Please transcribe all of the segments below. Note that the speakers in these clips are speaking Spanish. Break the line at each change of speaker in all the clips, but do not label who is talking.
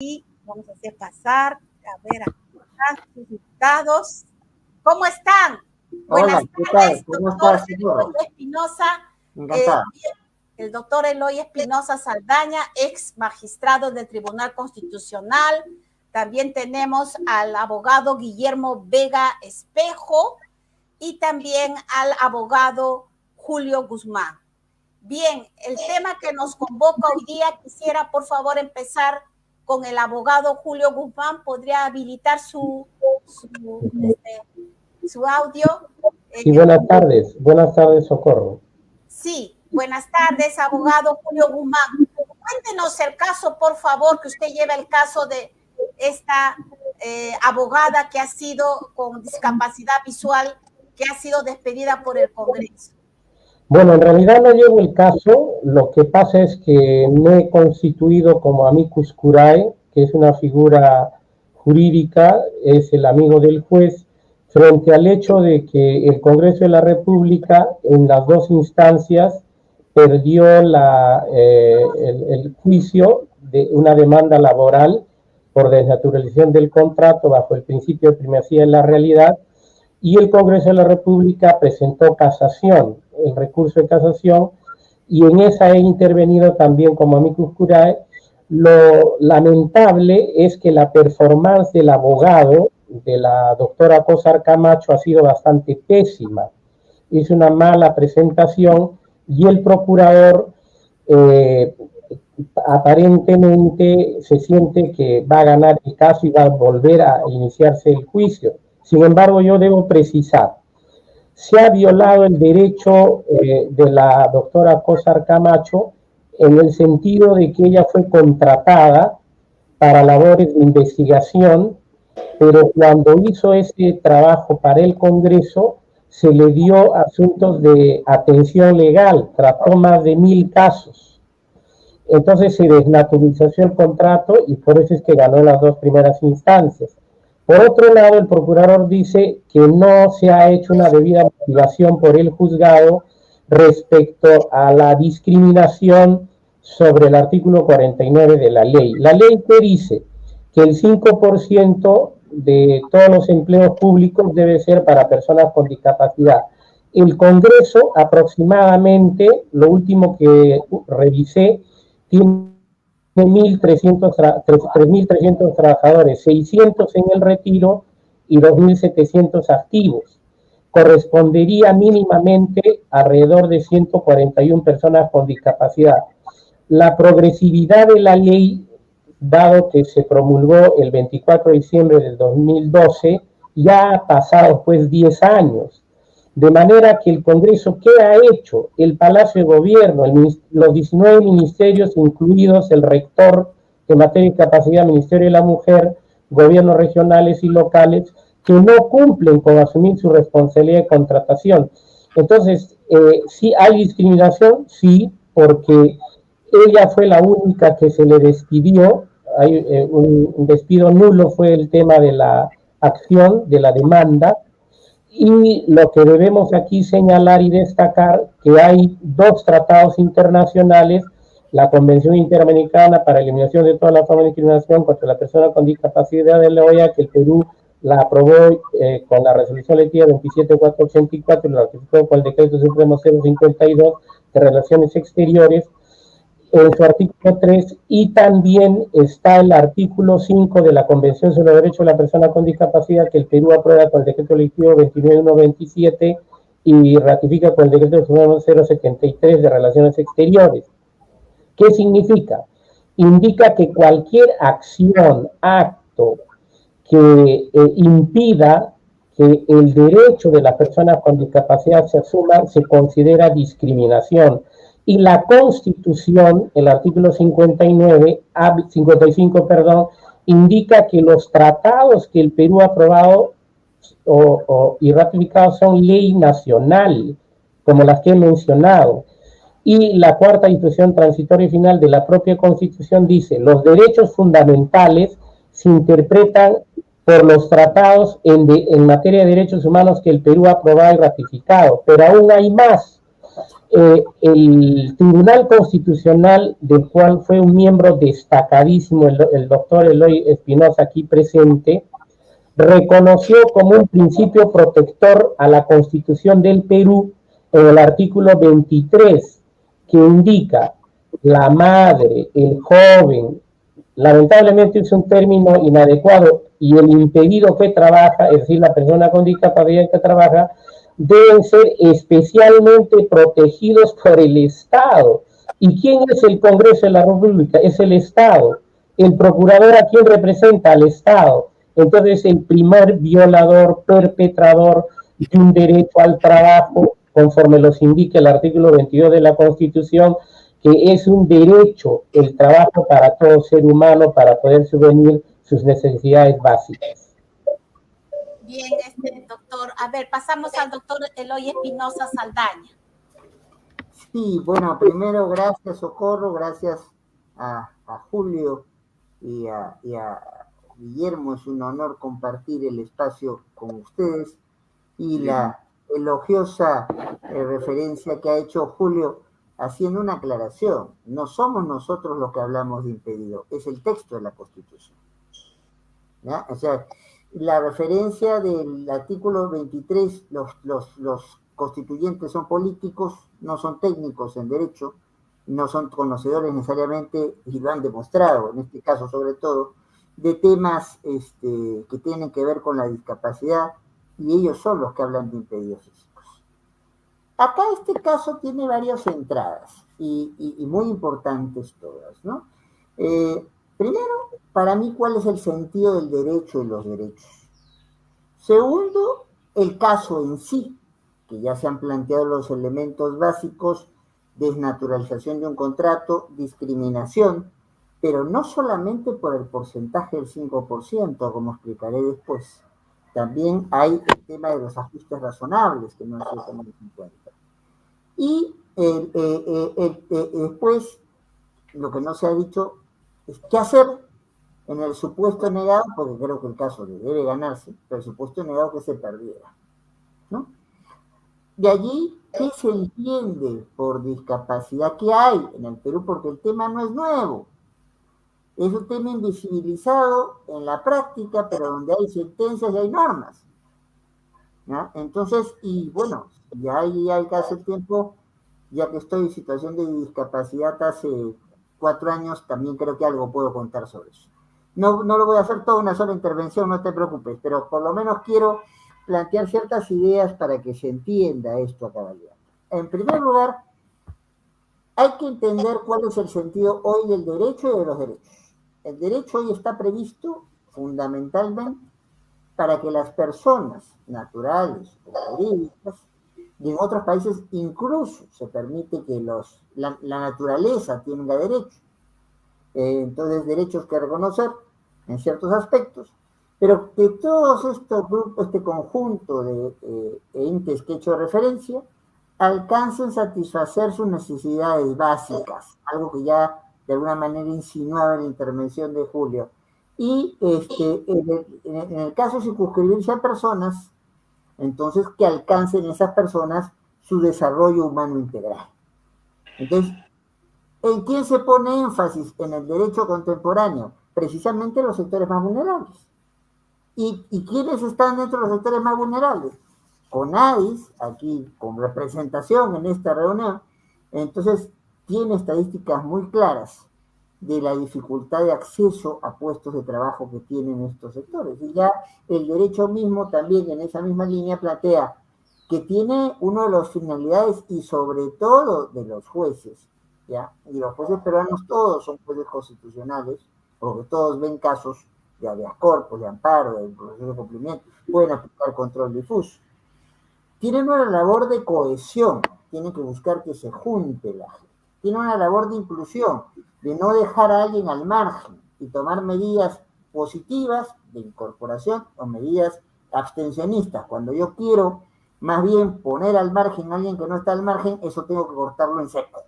Y vamos a hacer pasar, a ver, a sus diputados. ¿Cómo están?
Buenas tardes,
doctor Eloy Espinosa. El doctor Eloy Espinosa Saldaña, ex magistrado del Tribunal Constitucional. También tenemos al abogado Guillermo Vega Espejo y también al abogado Julio Guzmán. Bien, el tema que nos convoca hoy día, quisiera por favor empezar con el abogado Julio Guzmán. ¿Podría habilitar su audio?
Sí, buenas tardes, Socorro.
Sí, buenas tardes, abogado Julio Guzmán. Cuéntenos el caso, por favor, que usted lleva el caso de esta abogada que ha sido con discapacidad visual, que ha sido despedida por el Congreso.
Bueno, en realidad no llevo el caso, lo que pasa es que me he constituido como amicus curiae, que es una figura jurídica, es el amigo del juez, frente al hecho de que el Congreso de la República en las dos instancias perdió el juicio de una demanda laboral por desnaturalización del contrato bajo el principio de primacía de la realidad, y el Congreso de la República presentó casación, el recurso de casación, y en esa he intervenido también como amicus curiae. Lo lamentable es que la performance del abogado, de la doctora Cosar Camacho, ha sido bastante pésima. Hizo una mala presentación y el procurador aparentemente se siente que va a ganar el caso y va a volver a iniciarse el juicio. Sin embargo, yo debo precisar, se ha violado el derecho de la doctora Cosar Camacho en el sentido de que ella fue contratada para labores de investigación, pero cuando hizo ese trabajo para el Congreso, se le dio asuntos de atención legal, trató más de 1000 casos. Entonces se desnaturalizó el contrato y por eso es que ganó las dos primeras instancias. Por otro lado, el procurador dice que no se ha hecho una debida motivación por el juzgado respecto a la discriminación sobre el artículo 49 de la ley. La ley que dice que el 5% de todos los empleos públicos debe ser para personas con discapacidad. El Congreso aproximadamente, lo último que revisé, tiene 3.300 trabajadores, 600 en el retiro y 2.700 activos. Correspondería mínimamente alrededor de 141 personas con discapacidad. La progresividad de la ley, dado que se promulgó el 24 de diciembre del 2012, ya ha pasado pues 10 años. De manera que el Congreso, ¿qué ha hecho? El Palacio de Gobierno, los 19 ministerios, incluidos el rector de materia de discapacidad, Ministerio de la Mujer, gobiernos regionales y locales, que no cumplen con asumir su responsabilidad de contratación. Entonces, ¿sí hay discriminación? Sí, porque ella fue la única que se le despidió. Hay un despido nulo fue el tema de la acción, de la demanda. Y lo que debemos aquí señalar y destacar que hay dos tratados internacionales, la Convención Interamericana para la Eliminación de todas las formas de discriminación contra la persona con discapacidad de la OEA, que el Perú la aprobó con la resolución legislativa 27484 y lo ratificó con el decreto supremo 052 de Relaciones Exteriores, en su artículo 3, y también está el artículo 5 de la Convención sobre los Derechos de la Persona con Discapacidad, que el Perú aprueba con el decreto legislativo 29127 y ratifica con el decreto supremo 073 de Relaciones Exteriores. ¿Qué significa? Indica que cualquier acción, acto que impida que el derecho de las personas con discapacidad se asuma, se considera discriminación. Y la Constitución, el artículo 55, indica que los tratados que el Perú ha aprobado y ratificado son ley nacional, como las que he mencionado. Y la cuarta disposición transitoria y final de la propia Constitución dice: los derechos fundamentales se interpretan por los tratados en materia de derechos humanos que el Perú ha aprobado y ratificado. Pero aún hay más. el Tribunal Constitucional, del cual fue un miembro destacadísimo el doctor Eloy Espinosa aquí presente, reconoció como un principio protector a la Constitución del Perú en el artículo 23, que indica la madre, el joven, lamentablemente es un término inadecuado, y el impedido que trabaja, es decir, la persona con discapacidad que trabaja, deben ser especialmente protegidos por el Estado. ¿Y quién es el Congreso de la República? Es el Estado. El procurador, ¿a quién representa? Al Estado. Entonces, el primer violador, perpetrador de un derecho al trabajo, conforme los indica el artículo 22 de la Constitución, que es un derecho el trabajo para todo ser humano para poder subvenir sus necesidades básicas.
Bien, doctor. A ver, pasamos al doctor Eloy Espinosa Saldaña.
Sí, bueno, primero gracias Socorro, gracias a Julio y a Guillermo. Es un honor compartir el espacio con ustedes, y la elogiosa referencia que ha hecho Julio, haciendo una aclaración. No somos nosotros los que hablamos de impedido, es el texto de la Constitución, ¿ya? O sea, la referencia del artículo 23, los constituyentes son políticos, no son técnicos en derecho, no son conocedores necesariamente, y lo han demostrado, en este caso sobre todo, de temas que tienen que ver con la discapacidad, y ellos son los que hablan de impedidos físicos. Acá este caso tiene varias entradas, y muy importantes todas, ¿no? Primero, para mí, ¿cuál es el sentido del derecho y los derechos? Segundo, el caso en sí, que ya se han planteado los elementos básicos: desnaturalización de un contrato, discriminación, pero no solamente por el porcentaje del 5%, como explicaré después. También hay el tema de los ajustes razonables, que no se toman en cuenta. Y después, lo que no se ha dicho es qué hacer en el supuesto negado, porque creo que el caso debe ganarse, pero el supuesto negado que se perdiera, ¿no? De allí, ¿qué se entiende por discapacidad que hay en el Perú? Porque el tema no es nuevo. Es un tema invisibilizado en la práctica, pero donde hay sentencias y hay normas, ¿ya? Entonces, y bueno, ya hay hace tiempo, ya que estoy en situación de discapacidad hace 4 años, también creo que algo puedo contar sobre eso. No lo voy a hacer toda una sola intervención, no te preocupes, pero por lo menos quiero plantear ciertas ideas para que se entienda esto a cabalidad. En primer lugar, hay que entender cuál es el sentido hoy del derecho y de los derechos. El derecho hoy está previsto fundamentalmente para que las personas naturales o jurídicas, y en otros países incluso se permite que la naturaleza tenga derechos. Entonces, derechos que reconocer en ciertos aspectos, pero que todos estos grupos, este conjunto de entes que he hecho referencia, alcancen satisfacer sus necesidades básicas, algo que ya de alguna manera insinuaba en la intervención de Julio. Y en el caso de circunscribirse a personas, entonces que alcancen esas personas su desarrollo humano integral. Entonces, ¿en quién se pone énfasis en el derecho contemporáneo? Precisamente los sectores más vulnerables. ¿Y quiénes están dentro de los sectores más vulnerables? CONADIS, aquí con representación en esta reunión, entonces tiene estadísticas muy claras de la dificultad de acceso a puestos de trabajo que tienen estos sectores. Y ya el derecho mismo también en esa misma línea plantea que tiene una de las finalidades, y sobre todo de los jueces, ¿ya? Y los jueces peruanos todos son jueces constitucionales, porque todos ven casos de habeas corpus, de amparo, de proceso de cumplimiento, pueden aplicar control difuso. Tienen una labor de cohesión, tienen que buscar que se junte la gente. Tienen una labor de inclusión, de no dejar a alguien al margen y tomar medidas positivas de incorporación o medidas abstencionistas. Cuando yo quiero más bien poner al margen a alguien que no está al margen, eso tengo que cortarlo en seco.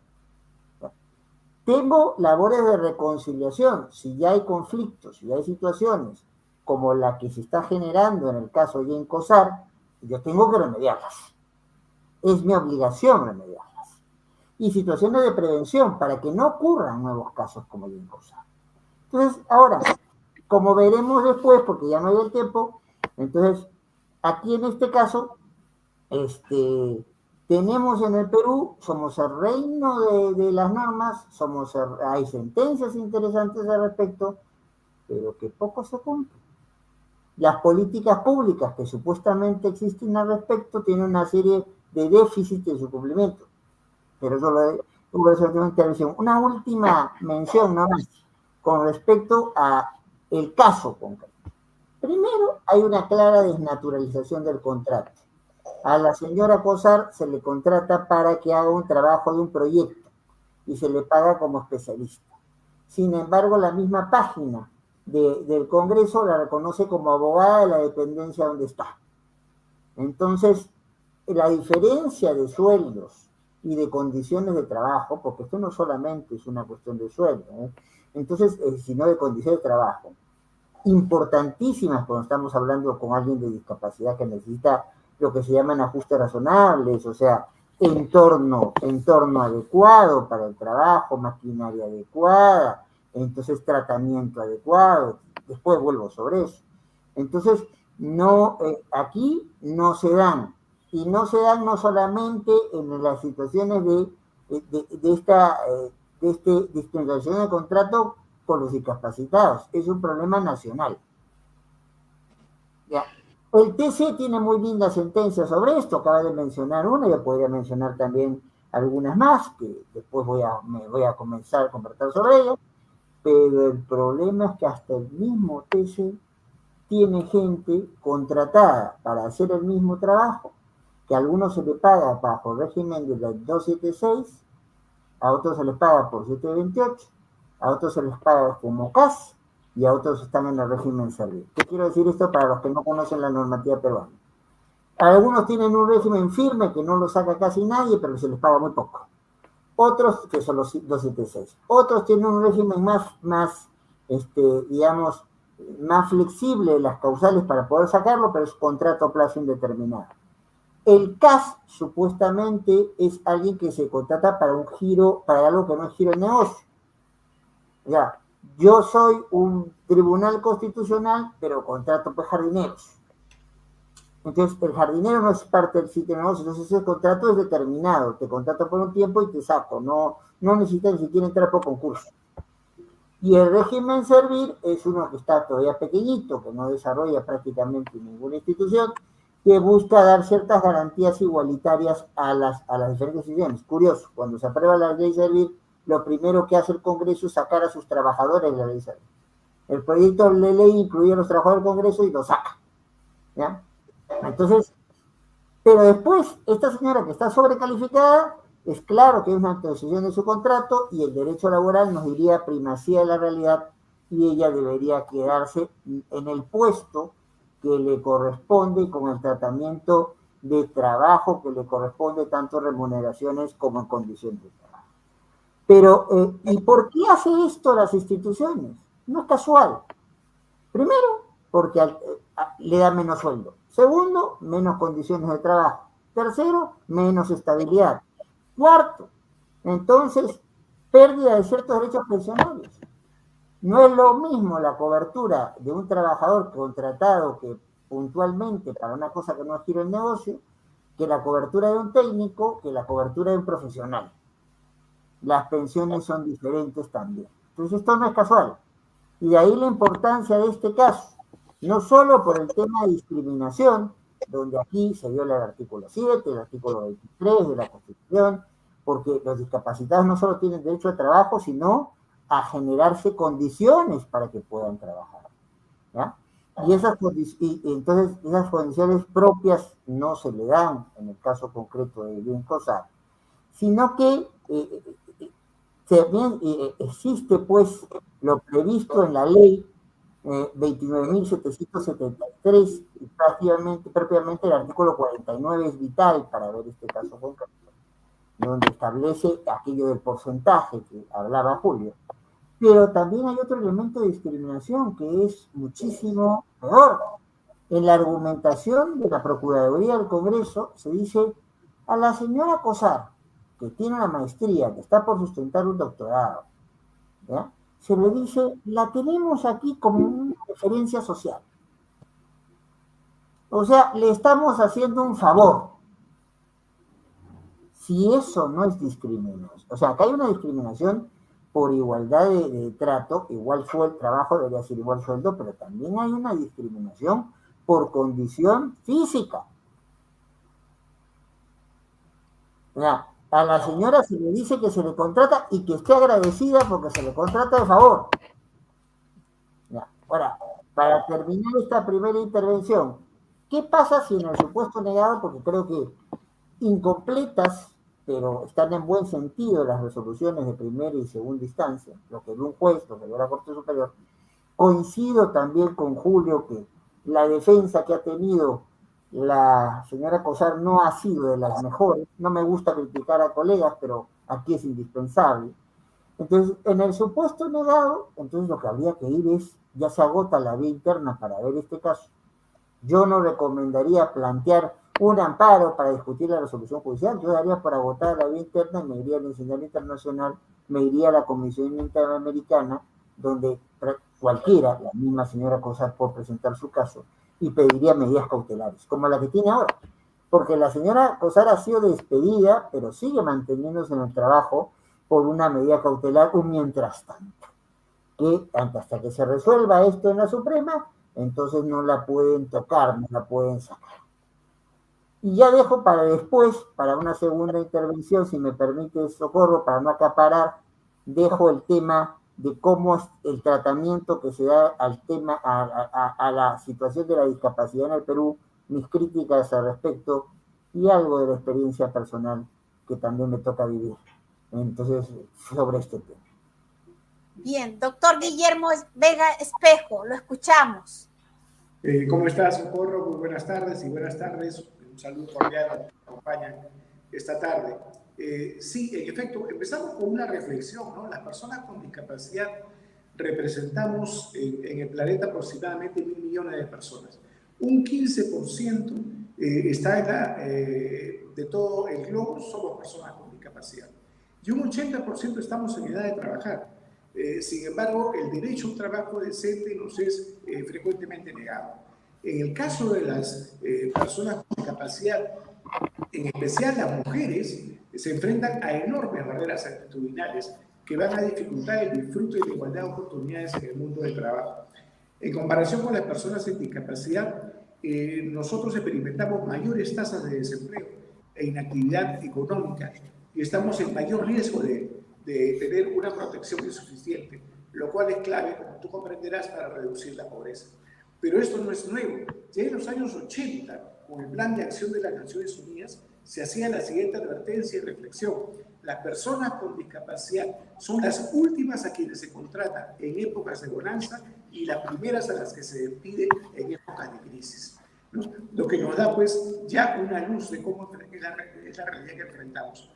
Tengo labores de reconciliación. Si ya hay conflictos, si ya hay situaciones como la que se está generando en el caso de COSAR, yo tengo que remediarlas. Es mi obligación remediarlas. y situaciones de prevención para que no ocurran nuevos casos como el Incosar. Entonces, ahora, como veremos después, porque ya no hay el tiempo, entonces, aquí en este caso, tenemos en el Perú, somos el reino de las normas, hay sentencias interesantes al respecto, pero que poco se cumple. Las políticas públicas que supuestamente existen al respecto tienen una serie de déficits en su cumplimiento. Pero eso lo de intervención. Una última mención nomás con respecto a el caso concreto. Primero, hay una clara desnaturalización del contrato. A la señora Cosar se le contrata para que haga un trabajo de un proyecto y se le paga como especialista. Sin embargo, la misma página del Congreso la reconoce como abogada de la dependencia donde está. Entonces, la diferencia de sueldos y de condiciones de trabajo, porque esto no solamente es una cuestión de sueldo, entonces, sino de condiciones de trabajo, importantísimas cuando estamos hablando con alguien de discapacidad que necesita lo que se llaman ajustes razonables, o sea, entorno adecuado para el trabajo, maquinaria adecuada, entonces tratamiento adecuado, después vuelvo sobre eso. Entonces, no, aquí no se dan, y no se dan no solamente en las situaciones de esta discriminación de contrato con los discapacitados, es un problema nacional. Ya. El TC tiene muy lindas sentencias sobre esto, acaba de mencionar una, yo podría mencionar también algunas más, que después me voy a comenzar a conversar sobre ellas, pero el problema es que hasta el mismo TC tiene gente contratada para hacer el mismo trabajo, que a algunos se le paga bajo el régimen de la 276, a otros se les paga por 728, a otros se les paga como CAS, y a otros están en el régimen servil. ¿Qué quiero decir esto para los que no conocen la normativa peruana? Algunos tienen un régimen firme que no lo saca casi nadie, pero se les paga muy poco. Otros, que son los 276, otros tienen un régimen más digamos, más flexible las causales para poder sacarlo, pero es contrato a plazo indeterminado. El CAS supuestamente es alguien que se contrata para algo que no es giro de negocio. Ya, yo soy un tribunal constitucional, pero contrato pues jardineros. Entonces, el jardinero no es parte del sitio de negocio, entonces ese contrato es determinado, te contrato por un tiempo y te saco, no necesitas ni siquiera entrar por concurso. Y el régimen servil es uno que está todavía pequeñito, que no desarrolla prácticamente ninguna institución, que busca dar ciertas garantías igualitarias a las diferentes instituciones. Curioso, cuando se aprueba la ley servil, lo primero que hace el Congreso es sacar a sus trabajadores de la ley servil. El proyecto de ley incluye a los trabajadores del Congreso y lo saca. ¿Ya? Entonces, pero después, esta señora que está sobrecalificada, es claro que es una antecesión de su contrato y el derecho laboral nos diría primacía de la realidad y ella debería quedarse en el puesto que le corresponde y con el tratamiento de trabajo que le corresponde, tanto remuneraciones como en condiciones de trabajo. Pero, ¿y por qué hace esto las instituciones? No es casual. Primero, porque le da menos sueldo. Segundo, menos condiciones de trabajo. Tercero, menos estabilidad. Cuarto, entonces, pérdida de ciertos derechos pensionarios. No es lo mismo la cobertura de un trabajador contratado que puntualmente para una cosa que no es giro el negocio, que la cobertura de un técnico, que la cobertura de un profesional. Las pensiones son diferentes también. Entonces, esto no es casual. Y de ahí la importancia de este caso, no solo por el tema de discriminación, donde aquí se viola el artículo 7, el artículo 23 de la Constitución, porque los discapacitados no solo tienen derecho a trabajo, sino a generarse condiciones para que puedan trabajar. ¿Ya? Y entonces esas condiciones propias no se le dan en el caso concreto de Bien Cosar, sino que también existe pues lo previsto en la ley 29.773 y propiamente el artículo 49 es vital para ver este caso concreto, donde establece aquello del porcentaje que hablaba Julio. Pero también hay otro elemento de discriminación que es muchísimo peor. En la argumentación de la Procuraduría del Congreso se dice a la señora Cosar, que tiene una maestría, que está por sustentar un doctorado, ¿ya? Se le dice, la tenemos aquí como una referencia social. O sea, le estamos haciendo un favor. Si eso no es discriminación, o sea, acá hay una discriminación por igualdad de trato, igual fue el trabajo, debería ser igual sueldo, pero también hay una discriminación por condición física. O sea, a la señora se le dice que se le contrata y que esté agradecida porque se le contrata de favor. Ya. Ahora, para terminar esta primera intervención, ¿qué pasa si en el supuesto negado, porque creo que incompletas, pero están en buen sentido las resoluciones de primera y segunda instancia, lo que dio un juez, lo que dio la Corte Superior? Coincido también con Julio que la defensa que ha tenido la señora Cosar no ha sido de las mejores. No me gusta criticar a colegas, pero aquí es indispensable. Entonces, en el supuesto negado, entonces lo que habría que ir es, ya se agota la vía interna para ver este caso. Yo no recomendaría plantear un amparo para discutir la resolución judicial. Yo daría por agotar la vía interna y me iría al Incendiario Internacional, me iría a la Comisión Interamericana, donde cualquiera, la misma señora Cosar, puede presentar su caso y pediría medidas cautelares, como la que tiene ahora. Porque la señora Cosar ha sido despedida, pero sigue manteniéndose en el trabajo por una medida cautelar, un mientras tanto. Que hasta que se resuelva esto en la Suprema, entonces no la pueden tocar, no la pueden sacar. Y ya dejo para después, para una segunda intervención, si me permite, Socorro, para no acaparar, dejo el tema de cómo es el tratamiento que se da al tema, a la situación de la discapacidad en el Perú, mis críticas al respecto y algo de la experiencia personal que también me toca vivir. Entonces, sobre este tema.
Bien, doctor Guillermo Vega Espejo, lo escuchamos.
¿Cómo estás, Socorro? Muy buenas tardes y buenas tardes. Un saludo cordial a los que nos acompañan esta tarde. Sí, en efecto, empezamos con una reflexión, ¿no? Las personas con discapacidad representamos en el planeta aproximadamente 1.000 millones de personas. Un 15% está de todo el globo, somos personas con discapacidad. Y un 80% estamos en edad de trabajar. Sin embargo, el derecho a un trabajo decente nos es frecuentemente negado. En el caso de las personas con discapacidad, en especial las mujeres, se enfrentan a enormes barreras actitudinales que van a dificultar el disfrute y la igualdad de oportunidades en el mundo del trabajo. En comparación con las personas sin discapacidad, nosotros experimentamos mayores tasas de desempleo e inactividad económica y estamos en mayor riesgo de tener una protección insuficiente, lo cual es clave, como tú comprenderás, para reducir la pobreza. Pero esto no es nuevo. Ya en los años 80, con el Plan de Acción de las Naciones Unidas, se hacía la siguiente advertencia y reflexión. Las personas con discapacidad son las últimas a quienes se contrata en épocas de bonanza y las primeras a las que se despide en épocas de crisis, ¿no? Lo que nos da, pues, ya una luz de cómo es la realidad que enfrentamos.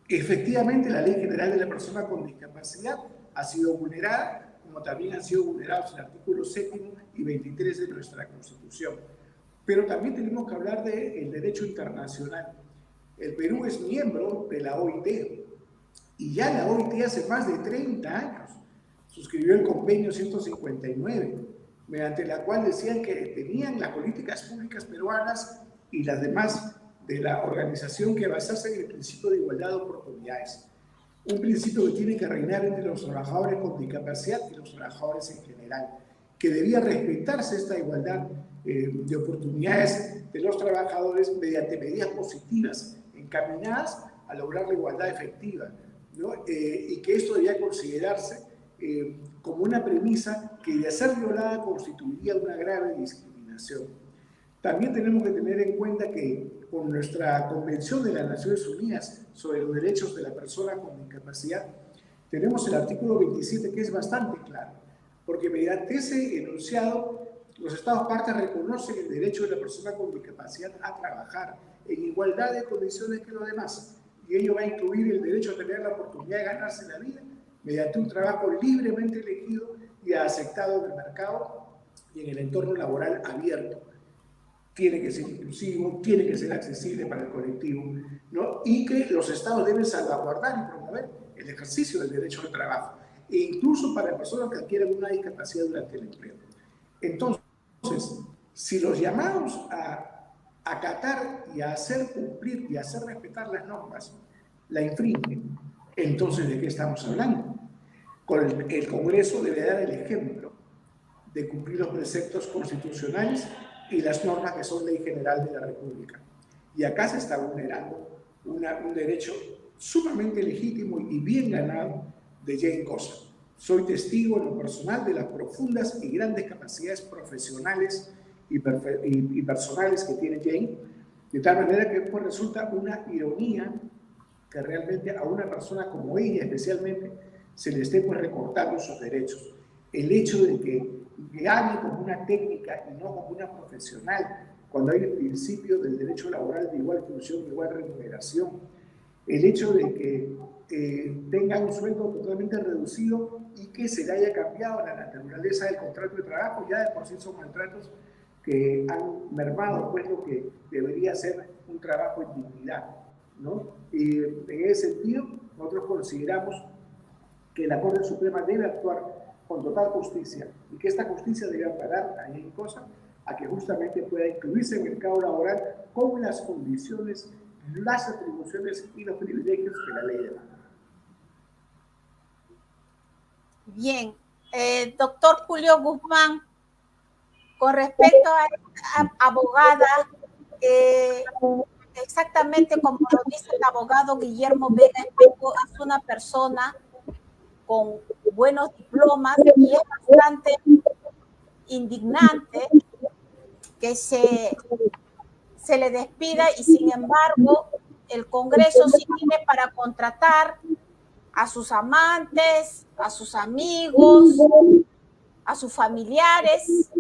Efectivamente, la Ley General de la Persona con Discapacidad ha sido vulnerada, como también han sido vulnerados el artículo 7 y 23 de nuestra Constitución. Pero también tenemos que hablar del derecho internacional. El Perú es miembro de la OIT y ya la OIT hace más de 30 años suscribió el convenio 159, mediante la cual decían que tenían las políticas públicas peruanas y las demás de la organización que basarse en el principio de igualdad de oportunidades. Un principio que tiene que reinar entre los trabajadores con discapacidad y los trabajadores en general, que debía respetarse esta igualdad de oportunidades de los trabajadores mediante medidas positivas encaminadas a lograr la igualdad efectiva, ¿no? Y que esto debía considerarse como una premisa que de ser violada constituiría una grave discriminación. También tenemos que tener en cuenta que con nuestra Convención de las Naciones Unidas sobre los Derechos de la Persona con Discapacidad, tenemos el artículo 27 que es bastante claro, porque mediante ese enunciado los Estados partes reconocen el derecho de la persona con discapacidad a trabajar en igualdad de condiciones que los demás, y ello va a incluir el derecho a tener la oportunidad de ganarse la vida mediante un trabajo libremente elegido y aceptado en el mercado y en el entorno laboral abierto. tiene que ser inclusivo, tiene que ser accesible para el colectivo, ¿no? Y que los estados deben salvaguardar y promover el ejercicio del derecho al trabajo, e incluso para personas que adquieran una discapacidad durante el empleo. Entonces, si los llamamos a acatar y a hacer cumplir y a hacer respetar las normas la infringen, entonces ¿de qué estamos hablando? El Congreso debe dar el ejemplo de cumplir los preceptos constitucionales y las normas que son ley general de la República. Y acá se está vulnerando un derecho sumamente legítimo y bien ganado de Jane Cosa. Soy testigo en lo personal de las profundas y grandes capacidades profesionales y personales que tiene Jane, de tal manera que pues, resulta una ironía que realmente a una persona como ella especialmente se le esté pues, recortando sus derechos. El hecho de que gane como una técnica y no como una profesional, cuando hay el principio del derecho laboral de igual función, igual remuneración, el hecho de que tenga un sueldo totalmente reducido y que se le haya cambiado la naturaleza del contrato de trabajo, ya de por sí son maltratos que han mermado pues lo que debería ser un trabajo en dignidad, ¿no? Y en ese sentido, nosotros consideramos que la Corte Suprema debe actuar con total justicia y que esta justicia debe amparar a Jane Cosa a que justamente pueda incluirse en el mercado laboral con las condiciones, las atribuciones y los privilegios que la ley demanda.
Bien, doctor Julio Guzmán, con respecto a esta abogada, exactamente como lo dice el abogado Guillermo Vega Espejo, es una persona con buenos diplomas y es bastante indignante que se le despida y sin embargo el Congreso sí tiene para contratar a sus amantes, a sus amigos, a sus familiares.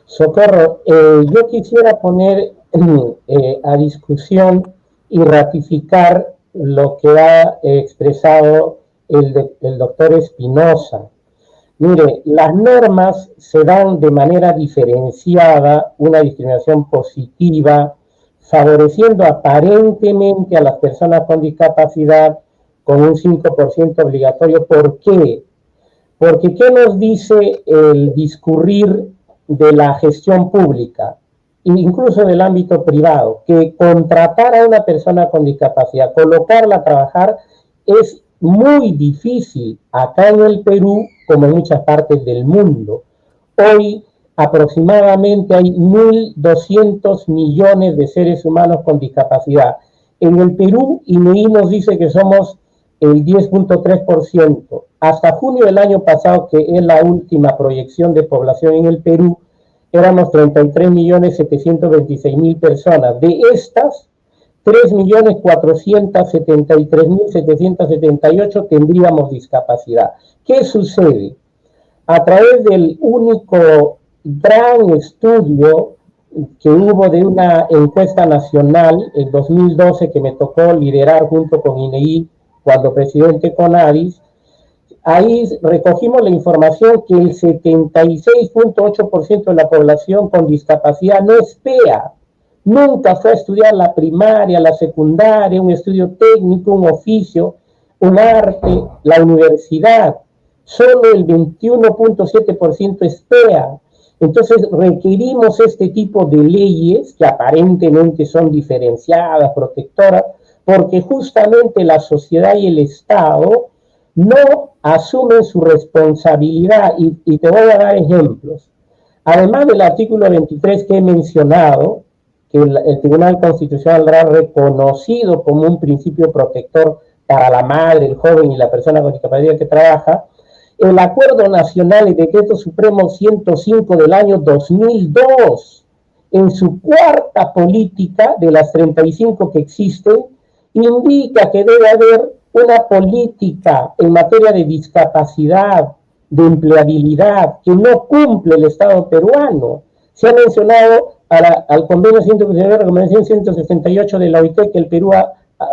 Socorro, yo quisiera poner a discusión y ratificar lo que ha expresado el doctor Espinosa. Mire, las normas se dan de manera diferenciada, una discriminación positiva, favoreciendo aparentemente a las personas con discapacidad con un 5% obligatorio. ¿Por qué? Porque ¿qué nos dice el discurrir de la gestión pública, incluso del ámbito privado? Que contratar a una persona con discapacidad, colocarla a trabajar, es muy difícil acá en el Perú como en muchas partes del mundo. Hoy aproximadamente hay 1.200 millones de seres humanos con discapacidad. En el Perú, INEI nos dice que somos el 10.3%. Hasta junio del año pasado, que es la última proyección de población en el Perú, éramos 33.726.000 personas. De estas, 3.473.778 tendríamos discapacidad. ¿Qué sucede? A través del único gran estudio que hubo de una encuesta nacional en 2012 que me tocó liderar junto con INEI cuando presidente CONADIS, ahí recogimos la información que el 76.8% de la población con discapacidad no es PEA. Nunca fue a estudiar la primaria, la secundaria, un estudio técnico, un oficio, un arte, la universidad. Solo el 21.7% es PEA. Entonces requerimos este tipo de leyes que aparentemente son diferenciadas, protectoras, porque justamente la sociedad y el Estado no asumen su responsabilidad. Y te voy a dar ejemplos. Además del artículo 23 que he mencionado, que el Tribunal Constitucional ha reconocido como un principio protector para la madre, el joven y la persona con discapacidad que trabaja, el Acuerdo Nacional y Decreto Supremo 105 del año 2002, en su cuarta política de las 35 que existen, indica que debe haber una política en materia de discapacidad, de empleabilidad, que no cumple el Estado peruano. Se ha mencionado al convenio 168 de la OIT que el Perú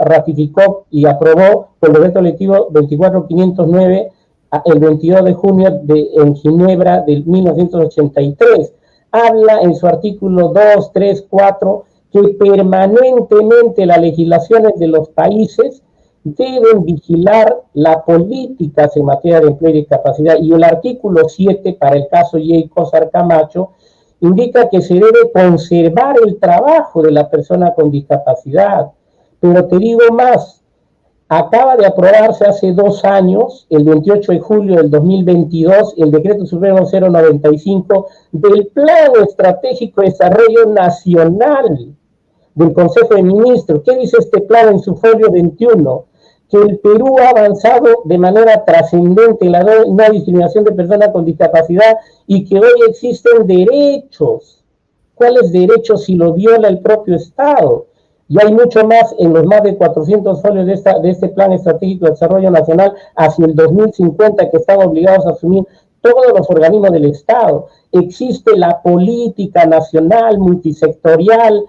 ratificó y aprobó con el decreto lectivo 24509 el 22 de junio en Ginebra del 1983. habla en su artículo 2, 3, 4, que permanentemente las legislaciones de los países deben vigilar las políticas en materia de empleo y discapacidad. Y el artículo 7, para el caso J. Cosar Camacho, indica que se debe conservar el trabajo de la persona con discapacidad. Pero te digo más, acaba de aprobarse hace 2 años, el 28 de julio del 2022, el Decreto Supremo 095 del Plan Estratégico de Desarrollo Nacional del Consejo de Ministros. ¿Qué dice este plan en su folio 21? Que el Perú ha avanzado de manera trascendente en la no discriminación de personas con discapacidad y que hoy existen derechos. ¿Cuáles derechos si lo viola el propio Estado? Y hay mucho más en los más de 400 folios de este Plan Estratégico de Desarrollo Nacional hacia el 2050 que están obligados a asumir todos los organismos del Estado. Existe la política nacional multisectorial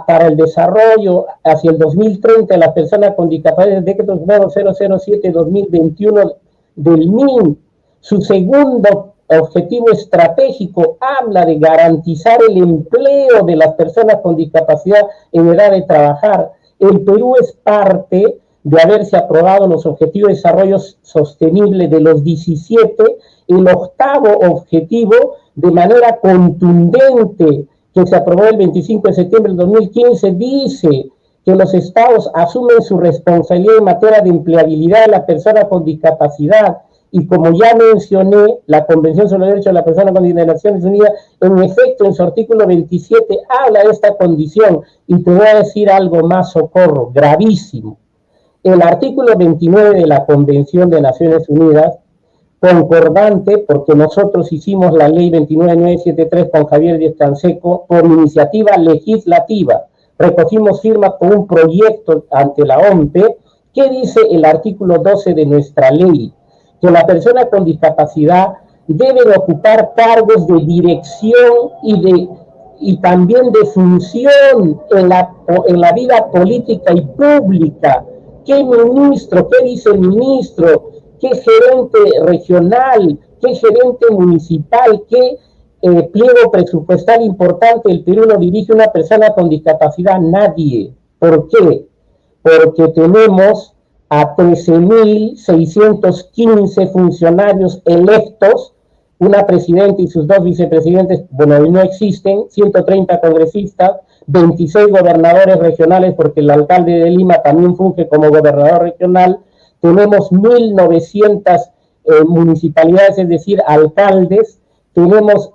para el desarrollo hacia el 2030 de las personas con discapacidad, el decreto 007-2021 del MIN. Su segundo objetivo estratégico habla de garantizar el empleo de las personas con discapacidad en edad de trabajar. El Perú es parte de haberse aprobado los objetivos de desarrollo sostenible de los 17, el 8º objetivo de manera contundente que se aprobó el 25 de septiembre del 2015, dice que los estados asumen su responsabilidad en materia de empleabilidad de la persona con discapacidad. Y como ya mencioné, la Convención sobre los Derechos de la Persona con Discapacidad de Naciones Unidas, en efecto, en su artículo 27, habla de esta condición. Y te voy a decir algo más, Socorro, gravísimo. El artículo 29 de la Convención de Naciones Unidas, concordante, porque nosotros hicimos la ley 29973 con Javier Díaz-Canseco por iniciativa legislativa. Recogimos firmas con un proyecto ante la OMP. ¿Qué dice el artículo 12 de nuestra ley? Que la persona con discapacidad deben ocupar cargos de dirección y también de función en la vida política y pública. ¿Qué ministro, qué viceministro, qué gerente regional, qué gerente municipal, qué pliego presupuestal importante el Perú lo dirige una persona con discapacidad? Nadie. ¿Por qué? Porque tenemos a 13.615 funcionarios electos, una presidenta y sus 2 vicepresidentes, bueno, no existen, 130 congresistas, 26 gobernadores regionales, porque el alcalde de Lima también funge como gobernador regional, tenemos 1.900 municipalidades, es decir, alcaldes, tenemos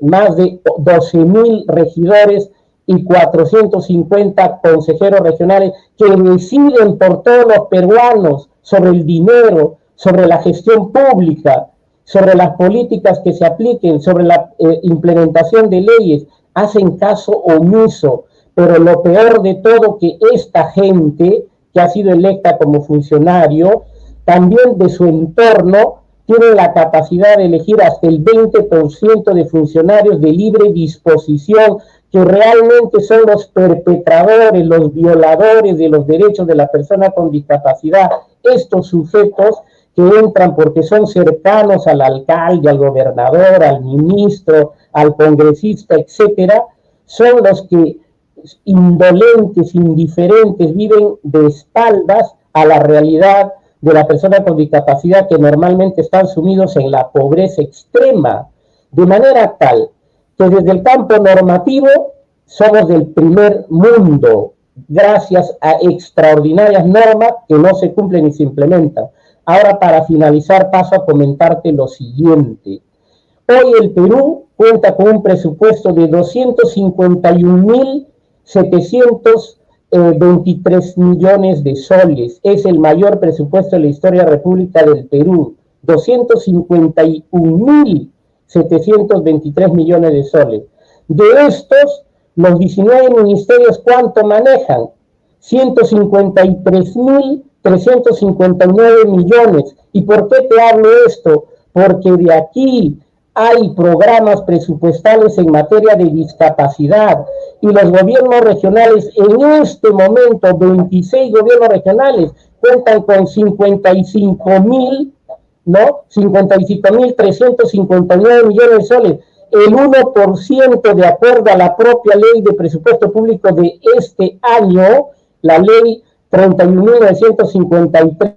más de 12.000 regidores y 450 consejeros regionales que deciden por todos los peruanos sobre el dinero, sobre la gestión pública, sobre las políticas que se apliquen, sobre la implementación de leyes, hacen caso omiso. Pero lo peor de todo, que esta gente que ha sido electa como funcionario, también de su entorno, tiene la capacidad de elegir hasta el 20% de funcionarios de libre disposición, que realmente son los perpetradores, los violadores de los derechos de la persona con discapacidad. Estos sujetos que entran porque son cercanos al alcalde, al gobernador, al ministro, al congresista, etcétera, son los que indolentes, indiferentes, viven de espaldas a la realidad de la persona con discapacidad, que normalmente están sumidos en la pobreza extrema, de manera tal que desde el campo normativo somos del primer mundo, gracias a extraordinarias normas que no se cumplen ni se implementan. Ahora, para finalizar, paso a comentarte lo siguiente. Hoy el Perú cuenta con un presupuesto de 251.723 millones de soles. Es el mayor presupuesto de la historia de la República del Perú. 251.723 millones de soles. De estos, los 19 ministerios, ¿cuánto manejan? 153.359 millones. ¿Y por qué te hablo esto? Porque de aquí hay programas presupuestales en materia de discapacidad y los gobiernos regionales, en este momento, 26 gobiernos regionales, cuentan con 55.359 millones de soles. el 1% de acuerdo a la propia ley de presupuesto público de este año, la ley 31.953,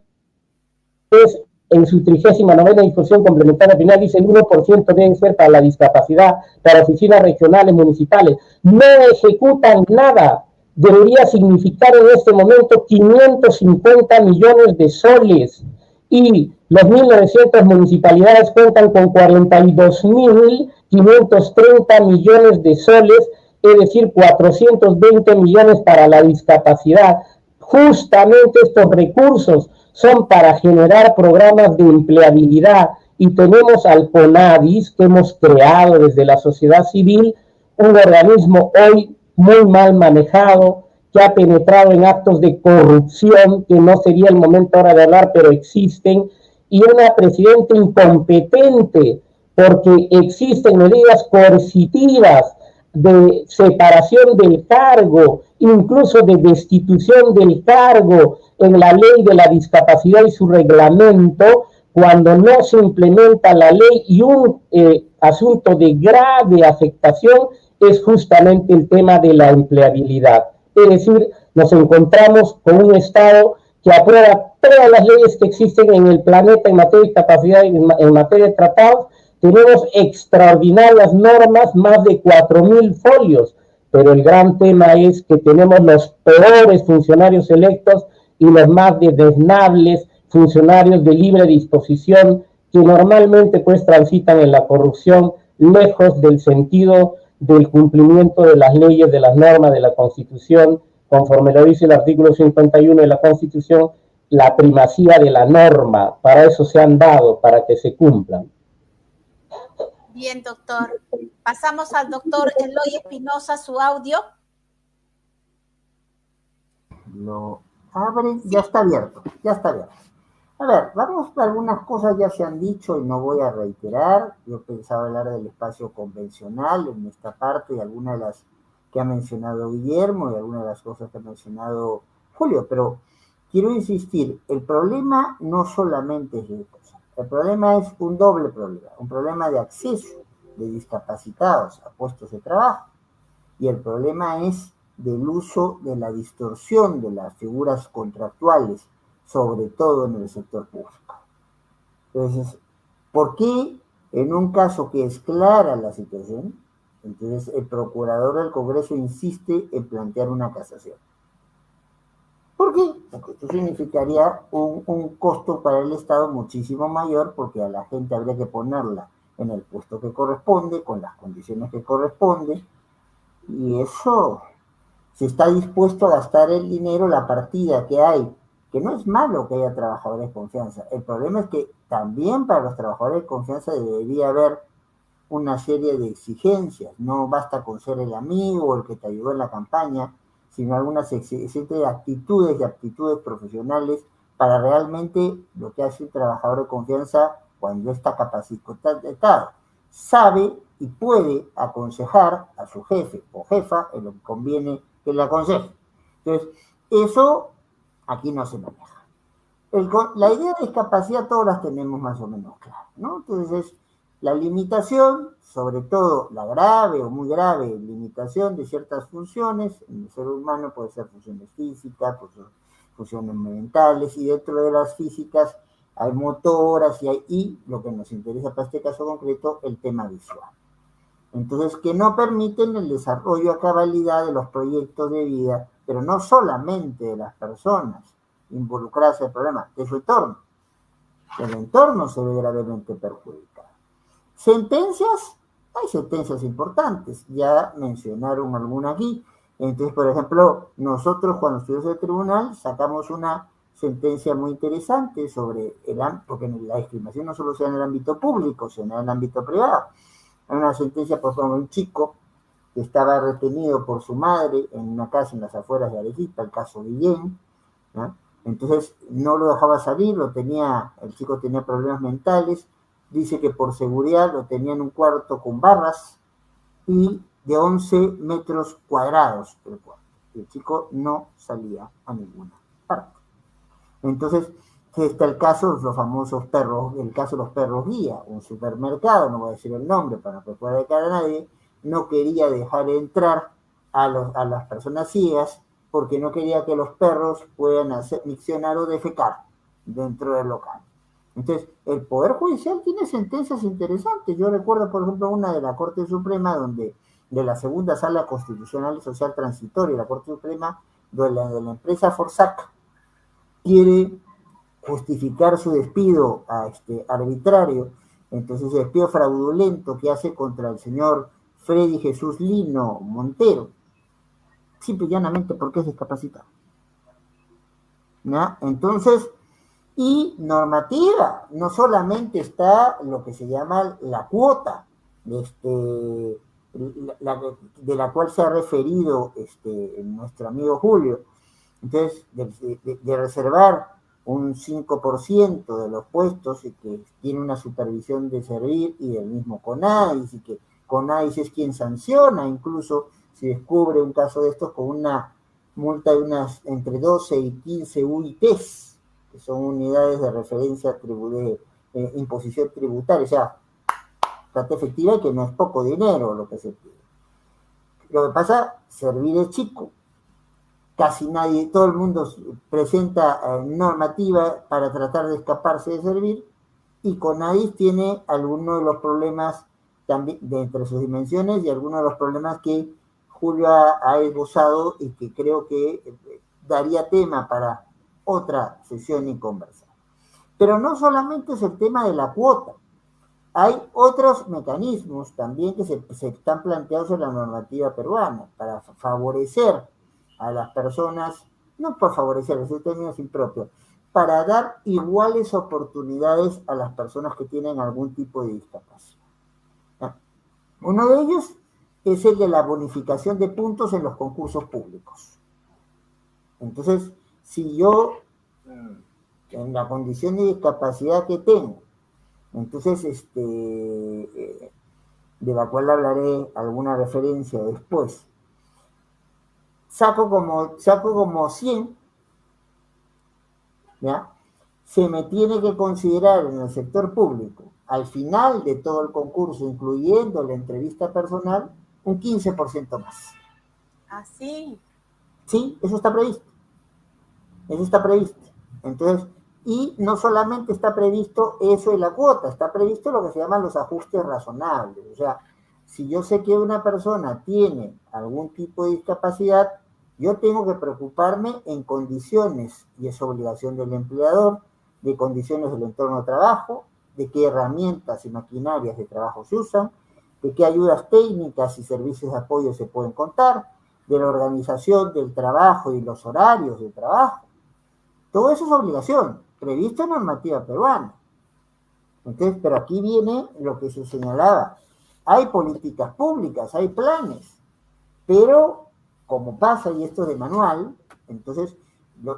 en su 39ª disposición complementaria final, dice el 1% debe ser para la discapacidad, para oficinas regionales, municipales. No ejecutan nada. Debería significar en este momento 550 millones de soles. Y los 1.900 municipalidades cuentan con 42.530 millones de soles, es decir, 420 millones para la discapacidad. Justamente estos recursos son para generar programas de empleabilidad, y tenemos al CONADIS, que hemos creado desde la sociedad civil, un organismo hoy muy mal manejado, que ha penetrado en actos de corrupción, que no sería el momento ahora de hablar, pero existen, y una presidenta incompetente, porque existen medidas coercitivas de separación del cargo, incluso de destitución del cargo en la ley de la discapacidad y su reglamento, cuando no se implementa la ley. Y un asunto de grave afectación es justamente el tema de la empleabilidad. Es decir, nos encontramos con un Estado que aprueba todas las leyes que existen en el planeta en materia de discapacidad y en materia de tratados. Tenemos extraordinarias normas, más de 4.000 folios, pero el gran tema es que tenemos los peores funcionarios electos y los más desdeñables funcionarios de libre disposición, que normalmente pues transitan en la corrupción, lejos del sentido del cumplimiento de las leyes, de las normas, de la Constitución, conforme lo dice el artículo 51 de la Constitución, la primacía de la norma. Para eso se han dado, para que se cumplan.
Bien, doctor. Pasamos al doctor Eloy Espinosa, su audio.
Lo abre, ya está abierto, ya está abierto. A ver, vamos, algunas cosas ya se han dicho y no voy a reiterar. Yo pensaba hablar del espacio convencional en esta parte y algunas de las que ha mencionado Guillermo y algunas de las cosas que ha mencionado Julio, pero quiero insistir, el problema no solamente es de cosas, el problema es un doble problema, un problema de acceso de discapacitados a puestos de trabajo, y el problema es del uso de la distorsión de las figuras contractuales, sobre todo en el sector público. Entonces, ¿por qué en un caso que es clara la situación, entonces el procurador del Congreso insiste en plantear una casación? ¿Por qué? Porque esto significaría un costo para el Estado muchísimo mayor, porque a la gente habría que ponerla en el puesto que corresponde, con las condiciones que corresponden, y eso, si está dispuesto a gastar el dinero, la partida que hay, que no es malo que haya trabajadores de confianza. El problema es que también para los trabajadores de confianza debería haber una serie de exigencias. No basta con ser el amigo o el que te ayudó en la campaña, sino algunas serie de actitudes y aptitudes profesionales para realmente lo que hace un trabajador de confianza cuando está capacitado. Sabe y puede aconsejar a su jefe o jefa en lo que conviene que le aconseje. Entonces, eso aquí no se maneja. La idea de discapacidad todas las tenemos más o menos claras, ¿no? Entonces es la limitación, sobre todo la grave o muy grave limitación de ciertas funciones. En el ser humano puede ser funciones físicas, funciones mentales, y dentro de las físicas hay motoras y lo que nos interesa para este caso concreto, el tema visual. Entonces, que no permiten el desarrollo a cabalidad de los proyectos de vida, pero no solamente de las personas involucradas en el problema, de su entorno. El entorno se ve gravemente perjudicado. Sentencias, hay sentencias importantes, ya mencionaron alguna aquí. Entonces, por ejemplo, nosotros cuando estuvimos en el tribunal sacamos una sentencia muy interesante sobre porque la discriminación no solo se da en el ámbito público, sino en el ámbito privado. Hay una sentencia, por ejemplo, de un chico que estaba retenido por su madre en una casa en las afueras de Arequipa, el caso Guillén, ¿no? Entonces no lo dejaba salir, el chico tenía problemas mentales, dice que por seguridad lo tenía en un cuarto con barras y de 11 metros cuadrados el cuarto. El chico no salía a ninguna parte. Entonces, que está el caso de los famosos perros, el caso de los perros guía. Un supermercado, no voy a decir el nombre para no perjudicar a nadie, no quería dejar entrar a las personas ciegas porque no quería que los perros puedan miccionar o defecar dentro del local. Entonces, el Poder Judicial tiene sentencias interesantes. Yo recuerdo, por ejemplo, una de la Corte Suprema, donde de la segunda sala constitucional y social transitoria, la Corte Suprema de la empresa Forzac quiere justificar su despido arbitrario, entonces el despido fraudulento que hace contra el señor Freddy Jesús Lino Montero, simple y llanamente porque es discapacitado. ¿Ya? Entonces, y normativa, no solamente está lo que se llama la cuota, de la cual se ha referido nuestro amigo Julio, entonces de reservar un 5% de los puestos y que tiene una supervisión de servir y del mismo CONADIS, y que CONADIS es quien sanciona, incluso si descubre un caso de estos con una multa de unas entre 12 y 15 UITs, que son unidades de referencia de imposición tributaria, o sea, plata efectiva, y que no es poco dinero lo que se pide. Lo que pasa, servir es chico. Casi nadie, todo el mundo presenta normativa para tratar de escaparse de servir, y CONADIS tiene algunos de los problemas también de entre sus dimensiones y algunos de los problemas que Julio ha esbozado y que creo que daría tema para otra sesión y conversa. Pero no solamente es el tema de la cuota, hay otros mecanismos también que se están planteados en la normativa peruana para favorecer a las personas, no por favorecer, ese término es impropio, para dar iguales oportunidades a las personas que tienen algún tipo de discapacidad. Uno de ellos es el de la bonificación de puntos en los concursos públicos. Entonces, si yo, en la condición de discapacidad que tengo, entonces, de la cual hablaré alguna referencia después, saco como 100, ¿ya? Se me tiene que considerar en el sector público, al final de todo el concurso, incluyendo la entrevista personal, un 15% más.
¿Ah, sí?
Sí, eso está previsto. Eso está previsto. Entonces, y no solamente está previsto eso de la cuota, está previsto lo que se llaman los ajustes razonables. O sea, si yo sé que una persona tiene algún tipo de discapacidad, yo tengo que preocuparme en condiciones, y es obligación del empleador, de condiciones del entorno de trabajo, de qué herramientas y maquinarias de trabajo se usan, de qué ayudas técnicas y servicios de apoyo se pueden contar, de la organización del trabajo y los horarios del trabajo. Todo eso es obligación, previsto en normativa peruana. Entonces, pero aquí viene lo que se señalaba. Hay políticas públicas, hay planes, pero como pasa, y esto es de manual, entonces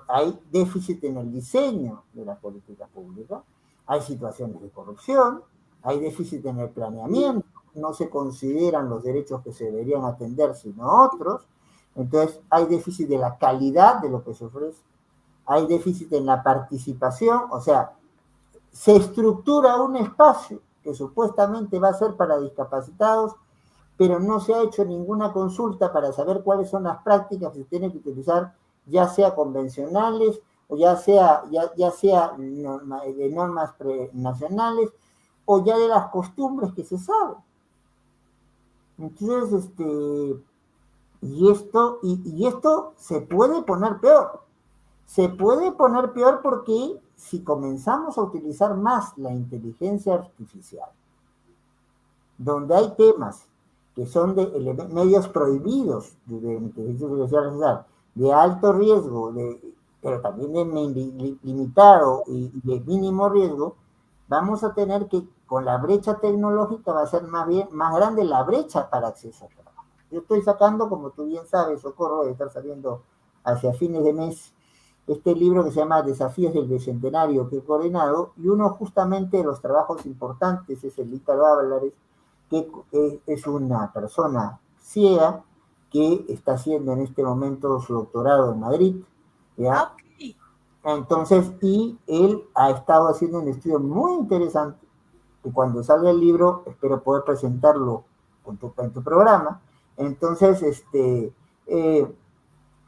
hay déficit en el diseño de la política pública, hay situaciones de corrupción, hay déficit en el planeamiento, no se consideran los derechos que se deberían atender, sino otros, entonces hay déficit de la calidad de lo que se ofrece, hay déficit en la participación, o sea, se estructura un espacio que supuestamente va a ser para discapacitados, pero no se ha hecho ninguna consulta para saber cuáles son las prácticas que se tienen que utilizar, ya sea convencionales o ya sea de normas nacionales o ya de las costumbres que se saben. Entonces, y esto se puede poner peor. Se puede poner peor porque si comenzamos a utilizar más la inteligencia artificial, donde hay temas que son de medios prohibidos de inteligencia artificial, de alto riesgo, pero también de limitado y de mínimo riesgo, vamos a tener que, con la brecha tecnológica, va a ser más grande la brecha para acceso al trabajo. Yo estoy sacando, como tú bien sabes, Socorro, de estar saliendo hacia fines de mes, este libro que se llama Desafíos del Bicentenario, que he coordinado, y uno justamente de los trabajos importantes es el Ítalo Álvarez, que es una persona ciega que está haciendo en este momento su doctorado en Madrid, ¿ya? Okay. Entonces, y él ha estado haciendo un estudio muy interesante, y cuando salga el libro, espero poder presentarlo en tu programa. Entonces,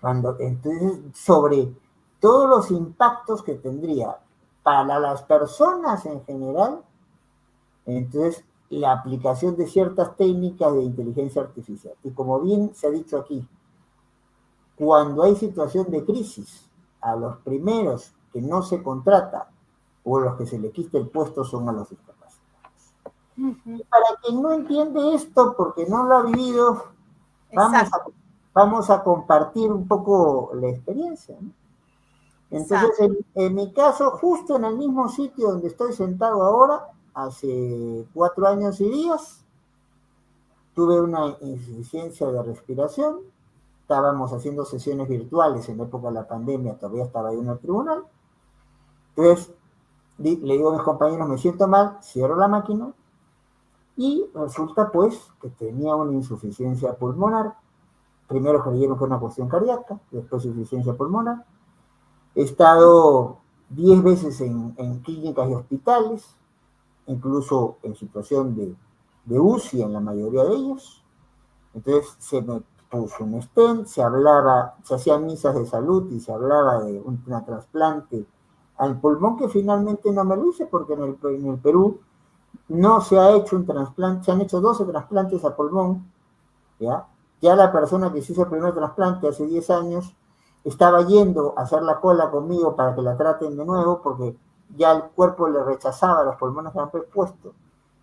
entonces, sobre todos los impactos que tendría para las personas en general, entonces, la aplicación de ciertas técnicas de inteligencia artificial. Y como bien se ha dicho aquí, cuando hay situación de crisis, a los primeros que no se contrata o a los que se le quita el puesto son a los discapacitados. Y para quien no entiende esto, porque no lo ha vivido, vamos a compartir un poco la experiencia, ¿no? Entonces, en mi caso, justo en el mismo sitio donde estoy sentado ahora, hace 4 años y días, tuve una insuficiencia de respiración. Estábamos haciendo sesiones virtuales en la época de la pandemia, todavía estaba yo en el tribunal. Entonces, le digo a mis compañeros, me siento mal, cierro la máquina, y resulta pues que tenía una insuficiencia pulmonar. Primero creyeron que era una cuestión cardíaca, después insuficiencia pulmonar. He estado 10 veces en clínicas y hospitales, incluso en situación de UCI en la mayoría de ellos. Entonces se me puso un stent, se hacían misas de salud y se hablaba de una trasplante al pulmón, que finalmente no me lo hice porque en el Perú no se ha hecho un trasplante, se han hecho 12 trasplantes a pulmón, ¿ya? Ya la persona que se hizo el primer trasplante hace 10 años estaba yendo a hacer la cola conmigo para que la traten de nuevo porque ya el cuerpo le rechazaba los pulmones que han puesto.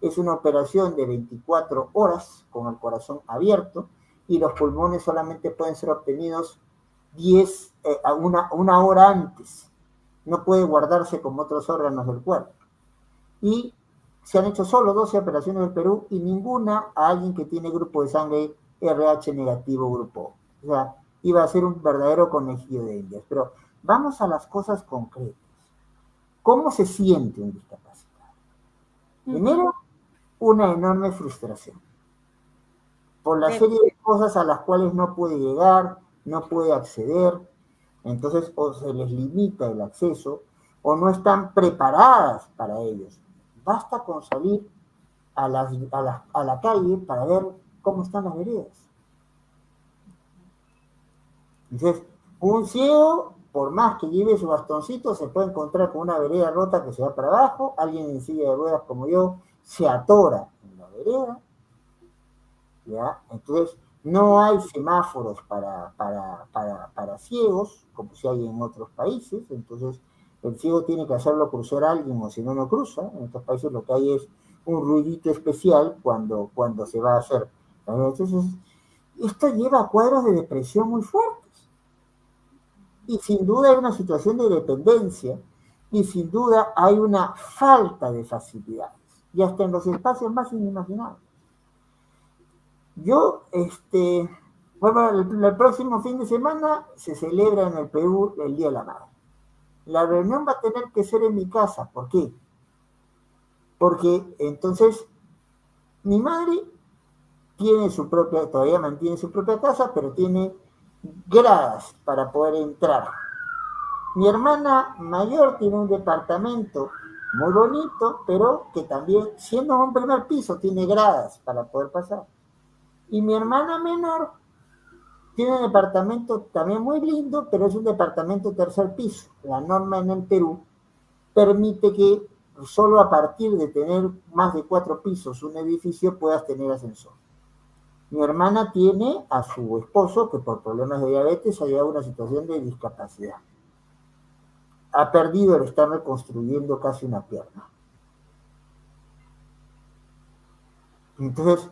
Es una operación de 24 horas con el corazón abierto y los pulmones solamente pueden ser obtenidos una hora antes. No puede guardarse como otros órganos del cuerpo. Y se han hecho solo 12 operaciones en el Perú y ninguna a alguien que tiene grupo de sangre RH negativo grupo O. O sea, iba a ser un verdadero conejillo de indias. Pero vamos a las cosas concretas. ¿Cómo se siente un discapacitado? Primero, una enorme frustración por la serie de cosas a las cuales no puede llegar, no puede acceder. Entonces, o se les limita el acceso, o no están preparadas para ellos. Basta con salir a la calle para ver cómo están las veredas. Entonces, un ciego, por más que lleve su bastoncito, se puede encontrar con una vereda rota que se va para abajo. Alguien en silla de ruedas como yo se atora en la vereda, ¿ya? Entonces, no hay semáforos para ciegos, como si hay en otros países. Entonces, el ciego tiene que hacerlo cruzar a alguien, o si no, no cruza. En estos países lo que hay es un ruidito especial cuando se va a hacer. Entonces, esto lleva a cuadros de depresión muy fuertes. Y sin duda hay una situación de dependencia, y sin duda hay una falta de facilidades, y hasta en los espacios más inimaginables. Yo, bueno, el próximo fin de semana se celebra en el Perú el Día de la Madre. La reunión va a tener que ser en mi casa. ¿Por qué? Porque entonces mi madre todavía mantiene su propia casa, pero tiene gradas para poder entrar. Mi hermana mayor tiene un departamento muy bonito, pero que también, siendo un primer piso, tiene gradas para poder pasar. Y mi hermana menor tiene un departamento también muy lindo, pero es un departamento tercer piso. La norma en el Perú permite que solo a partir de tener más de 4 pisos un edificio puedas tener ascensor. Mi hermana tiene a su esposo que por problemas de diabetes ha llegado a una situación de discapacidad. Ha perdido el estar reconstruyendo casi una pierna. Entonces,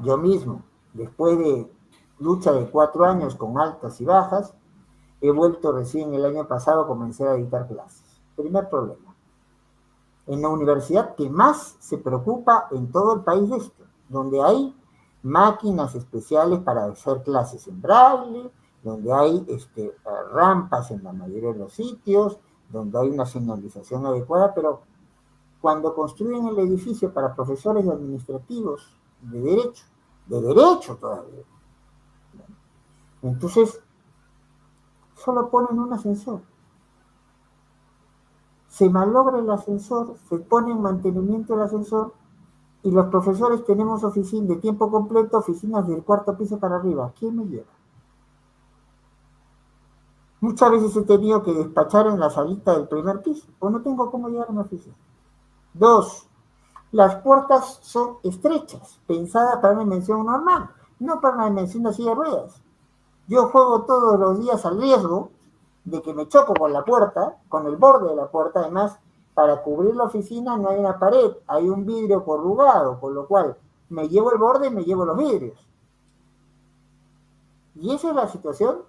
yo mismo, después de lucha de 4 años con altas y bajas, he vuelto recién el año pasado a comenzar a dictar clases. Primer problema. En la universidad que más se preocupa en todo el país de esto, donde hay máquinas especiales para hacer clases en braille, donde hay rampas en la mayoría de los sitios, donde hay una señalización adecuada, pero cuando construyen el edificio para profesores y administrativos de derecho todavía, entonces solo ponen un ascensor. se malogra el ascensor, se pone en mantenimiento el ascensor y los profesores tenemos oficinas de tiempo completo, oficinas del 4º piso para arriba. ¿Quién me lleva? Muchas veces he tenido que despachar en la salita del 1er piso, o no tengo cómo llegar a una oficina. 2, las puertas son estrechas, pensadas para una dimensión normal, no para una dimensión de silla de ruedas. Yo juego todos los días al riesgo de que me choco con la puerta, con el borde de la puerta. Además, para cubrir la oficina no hay una pared, hay un vidrio corrugado, con lo cual me llevo el borde y me llevo los vidrios. Y esa es la situación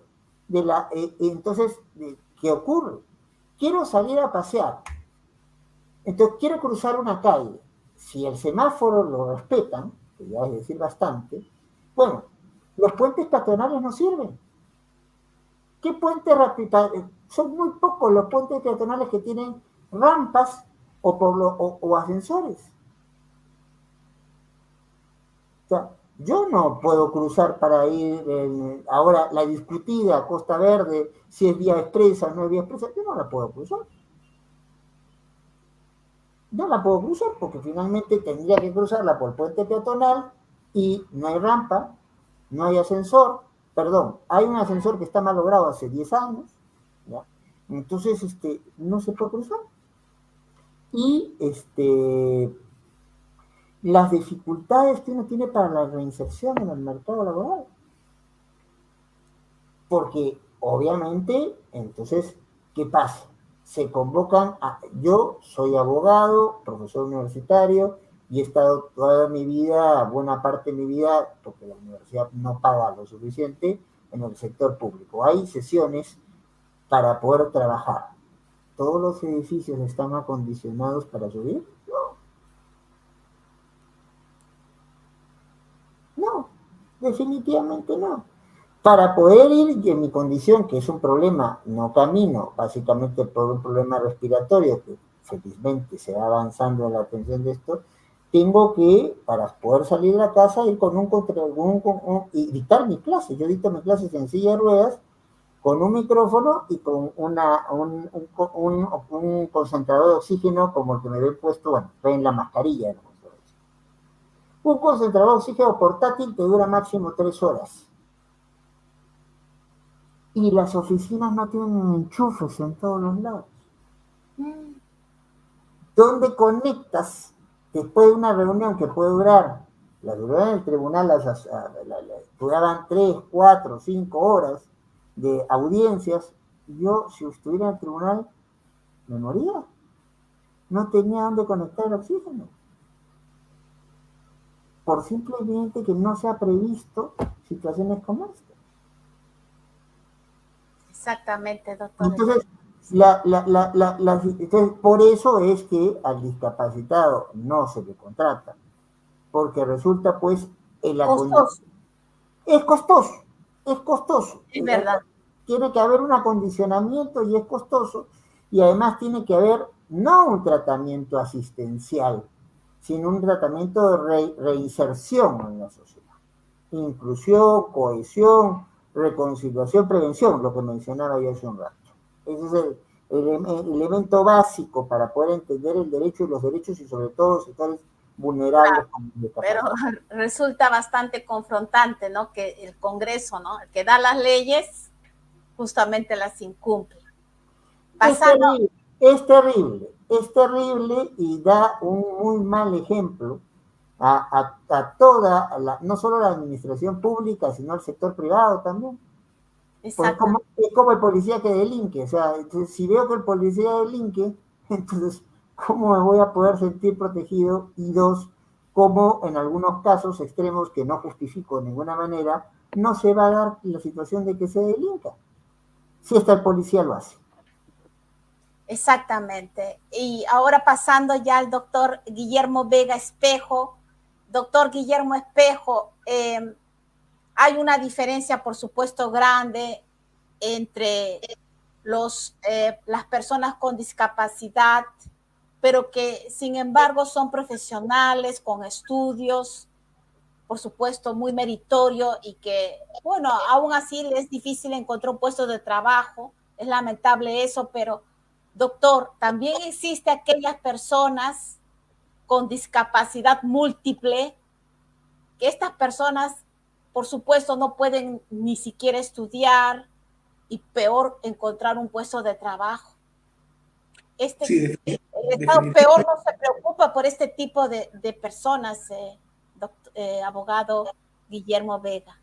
de la, entonces, ¿qué ocurre? Quiero salir a pasear, entonces quiero cruzar una calle. Si el semáforo lo respetan, que ya es decir bastante, bueno, los puentes peatonales no sirven. ¿Qué puentes son muy pocos los puentes peatonales que tienen rampas o ascensores? O sea, yo no puedo cruzar para ir, ahora la discutida Costa Verde, si es vía expresa o no es vía expresa, yo no la puedo cruzar. No la puedo cruzar porque finalmente tendría que cruzarla por el puente peatonal y no hay rampa, no hay ascensor. Perdón, hay un ascensor que está malogrado hace 10 años, ¿ya? Entonces no se puede cruzar. Y las dificultades que uno tiene para la reinserción en el mercado laboral. Porque obviamente, entonces, ¿qué pasa? Se convocan yo soy abogado, profesor universitario, y he estado toda mi vida, buena parte de mi vida, porque la universidad no paga lo suficiente, en el sector público. Hay sesiones para poder trabajar. ¿Todos los edificios están acondicionados para subir? No, definitivamente no. Para poder ir, y en mi condición, que es un problema, no camino, básicamente por un problema respiratorio, que felizmente se va avanzando en la atención de esto, tengo que, para poder salir de la casa, ir con y dictar mi clase. Yo dicto mis clases en silla de ruedas, con un micrófono y con un concentrador de oxígeno, como el que me ven puesto, bueno, ven la mascarilla. ¿No? Un concentrador de oxígeno portátil que dura máximo 3 horas. Y las oficinas no tienen enchufes en todos los lados. ¿Dónde conectas después de una reunión que puede durar? La duración del tribunal duraban 3, 4, 5 horas de audiencias. Yo, si estuviera en el tribunal, me moría. No tenía dónde conectar el oxígeno. Por simplemente que no se ha previsto situaciones como esta.
Exactamente, doctor.
Entonces, entonces, por eso es que al discapacitado no se le contrata, porque resulta pues
costoso.
Es costoso.
Es verdad.
Tiene que haber un acondicionamiento y es costoso, y además tiene que haber no un tratamiento asistencial, sino un tratamiento de reinserción en la sociedad. Inclusión, cohesión, reconciliación, prevención, lo que mencionaba yo hace un rato. Ese es el elemento básico para poder entender el derecho y los derechos, y sobre todo los sectores vulnerables.
Pero resulta bastante confrontante, ¿no? Que el Congreso, ¿no? El que da las leyes, justamente las incumple.
Es terrible y da un muy mal ejemplo a toda, no solo la administración pública, sino al sector privado también. Exacto. Es como el policía que delinque. O sea, si veo que el policía delinque, entonces, ¿cómo me voy a poder sentir protegido? Y 2, cómo en algunos casos extremos que no justifico de ninguna manera, no se va a dar la situación de que se delinca. Si hasta el policía lo hace.
Exactamente. Y ahora pasando ya al doctor Guillermo Vega Espejo. Doctor Guillermo Espejo, hay una diferencia, por supuesto, grande entre las personas con discapacidad, pero que, sin embargo, son profesionales con estudios, por supuesto, muy meritorio, y que, bueno, aún así es difícil encontrar un puesto de trabajo. Es lamentable eso, pero doctor, también existe aquellas personas con discapacidad múltiple, que estas personas, por supuesto, no pueden ni siquiera estudiar y peor encontrar un puesto de trabajo. El Estado peor no se preocupa por este tipo de personas, abogado Guillermo Vega.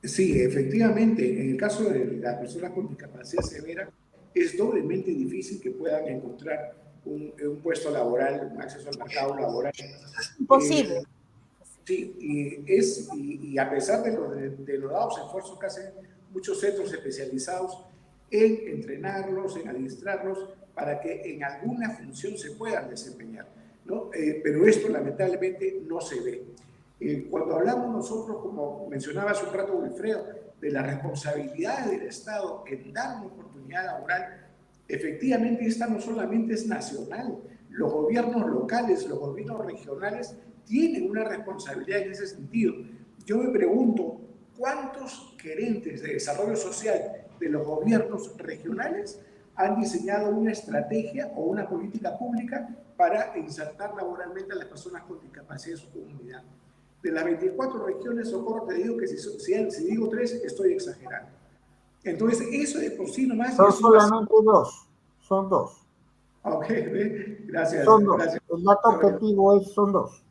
Sí, efectivamente, en el caso de las personas con discapacidad severa, es doblemente difícil que puedan encontrar un puesto laboral, un acceso al mercado laboral.
Imposible.
Sí, y a pesar de los dados esfuerzos que hacen muchos centros especializados en entrenarlos, en adiestrarlos, para que en alguna función se puedan desempeñar, ¿no? Pero esto lamentablemente no se ve. Cuando hablamos nosotros, como mencionaba hace un rato Wilfredo, de las responsabilidades del Estado en dar una oportunidad laboral, efectivamente esta no solamente es nacional, los gobiernos locales, los gobiernos regionales tienen una responsabilidad en ese sentido. Yo me pregunto, ¿cuántos gerentes de desarrollo social de los gobiernos regionales han diseñado una estrategia o una política pública para insertar laboralmente a las personas con discapacidad en su comunidad? De las 24 regiones, Socorro, te digo que si digo 3, estoy exagerando. Entonces, eso de por sí nomás...
Son solamente dos, son dos.
Ok, gracias.
Son dos.
Gracias.
El dato objetivo son dos.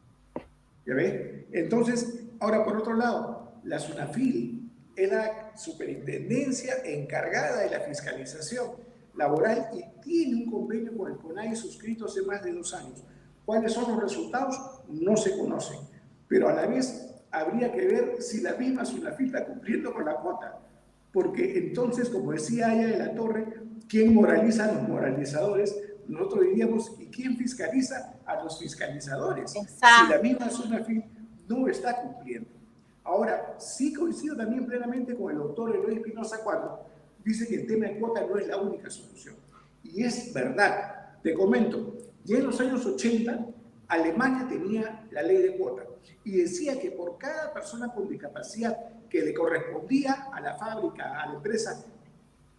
¿Ya ve? Entonces, ahora por otro lado, la SUNAFIL es la superintendencia encargada de la fiscalización laboral y tiene un convenio con el CONAIE suscrito hace más de 2 años. ¿Cuáles son los resultados? No se conocen, pero a la vez habría que ver si la misma SUNAFIL está cumpliendo con la cuota, porque entonces, como decía Aya de la Torre, ¿quién moraliza a los moralizadores? Nosotros diríamos, ¿y quién fiscaliza a los fiscalizadores?
Exacto.
Si la misma SUNAFIL no está cumpliendo. Ahora, sí coincido también plenamente con el doctor Eloy Espinosa cuando dice que el tema de cuota no es la única solución. Y es verdad. Te comento, ya en los años 80, Alemania tenía la ley de cuota y decía que por cada persona con discapacidad que le correspondía a la fábrica, a la empresa,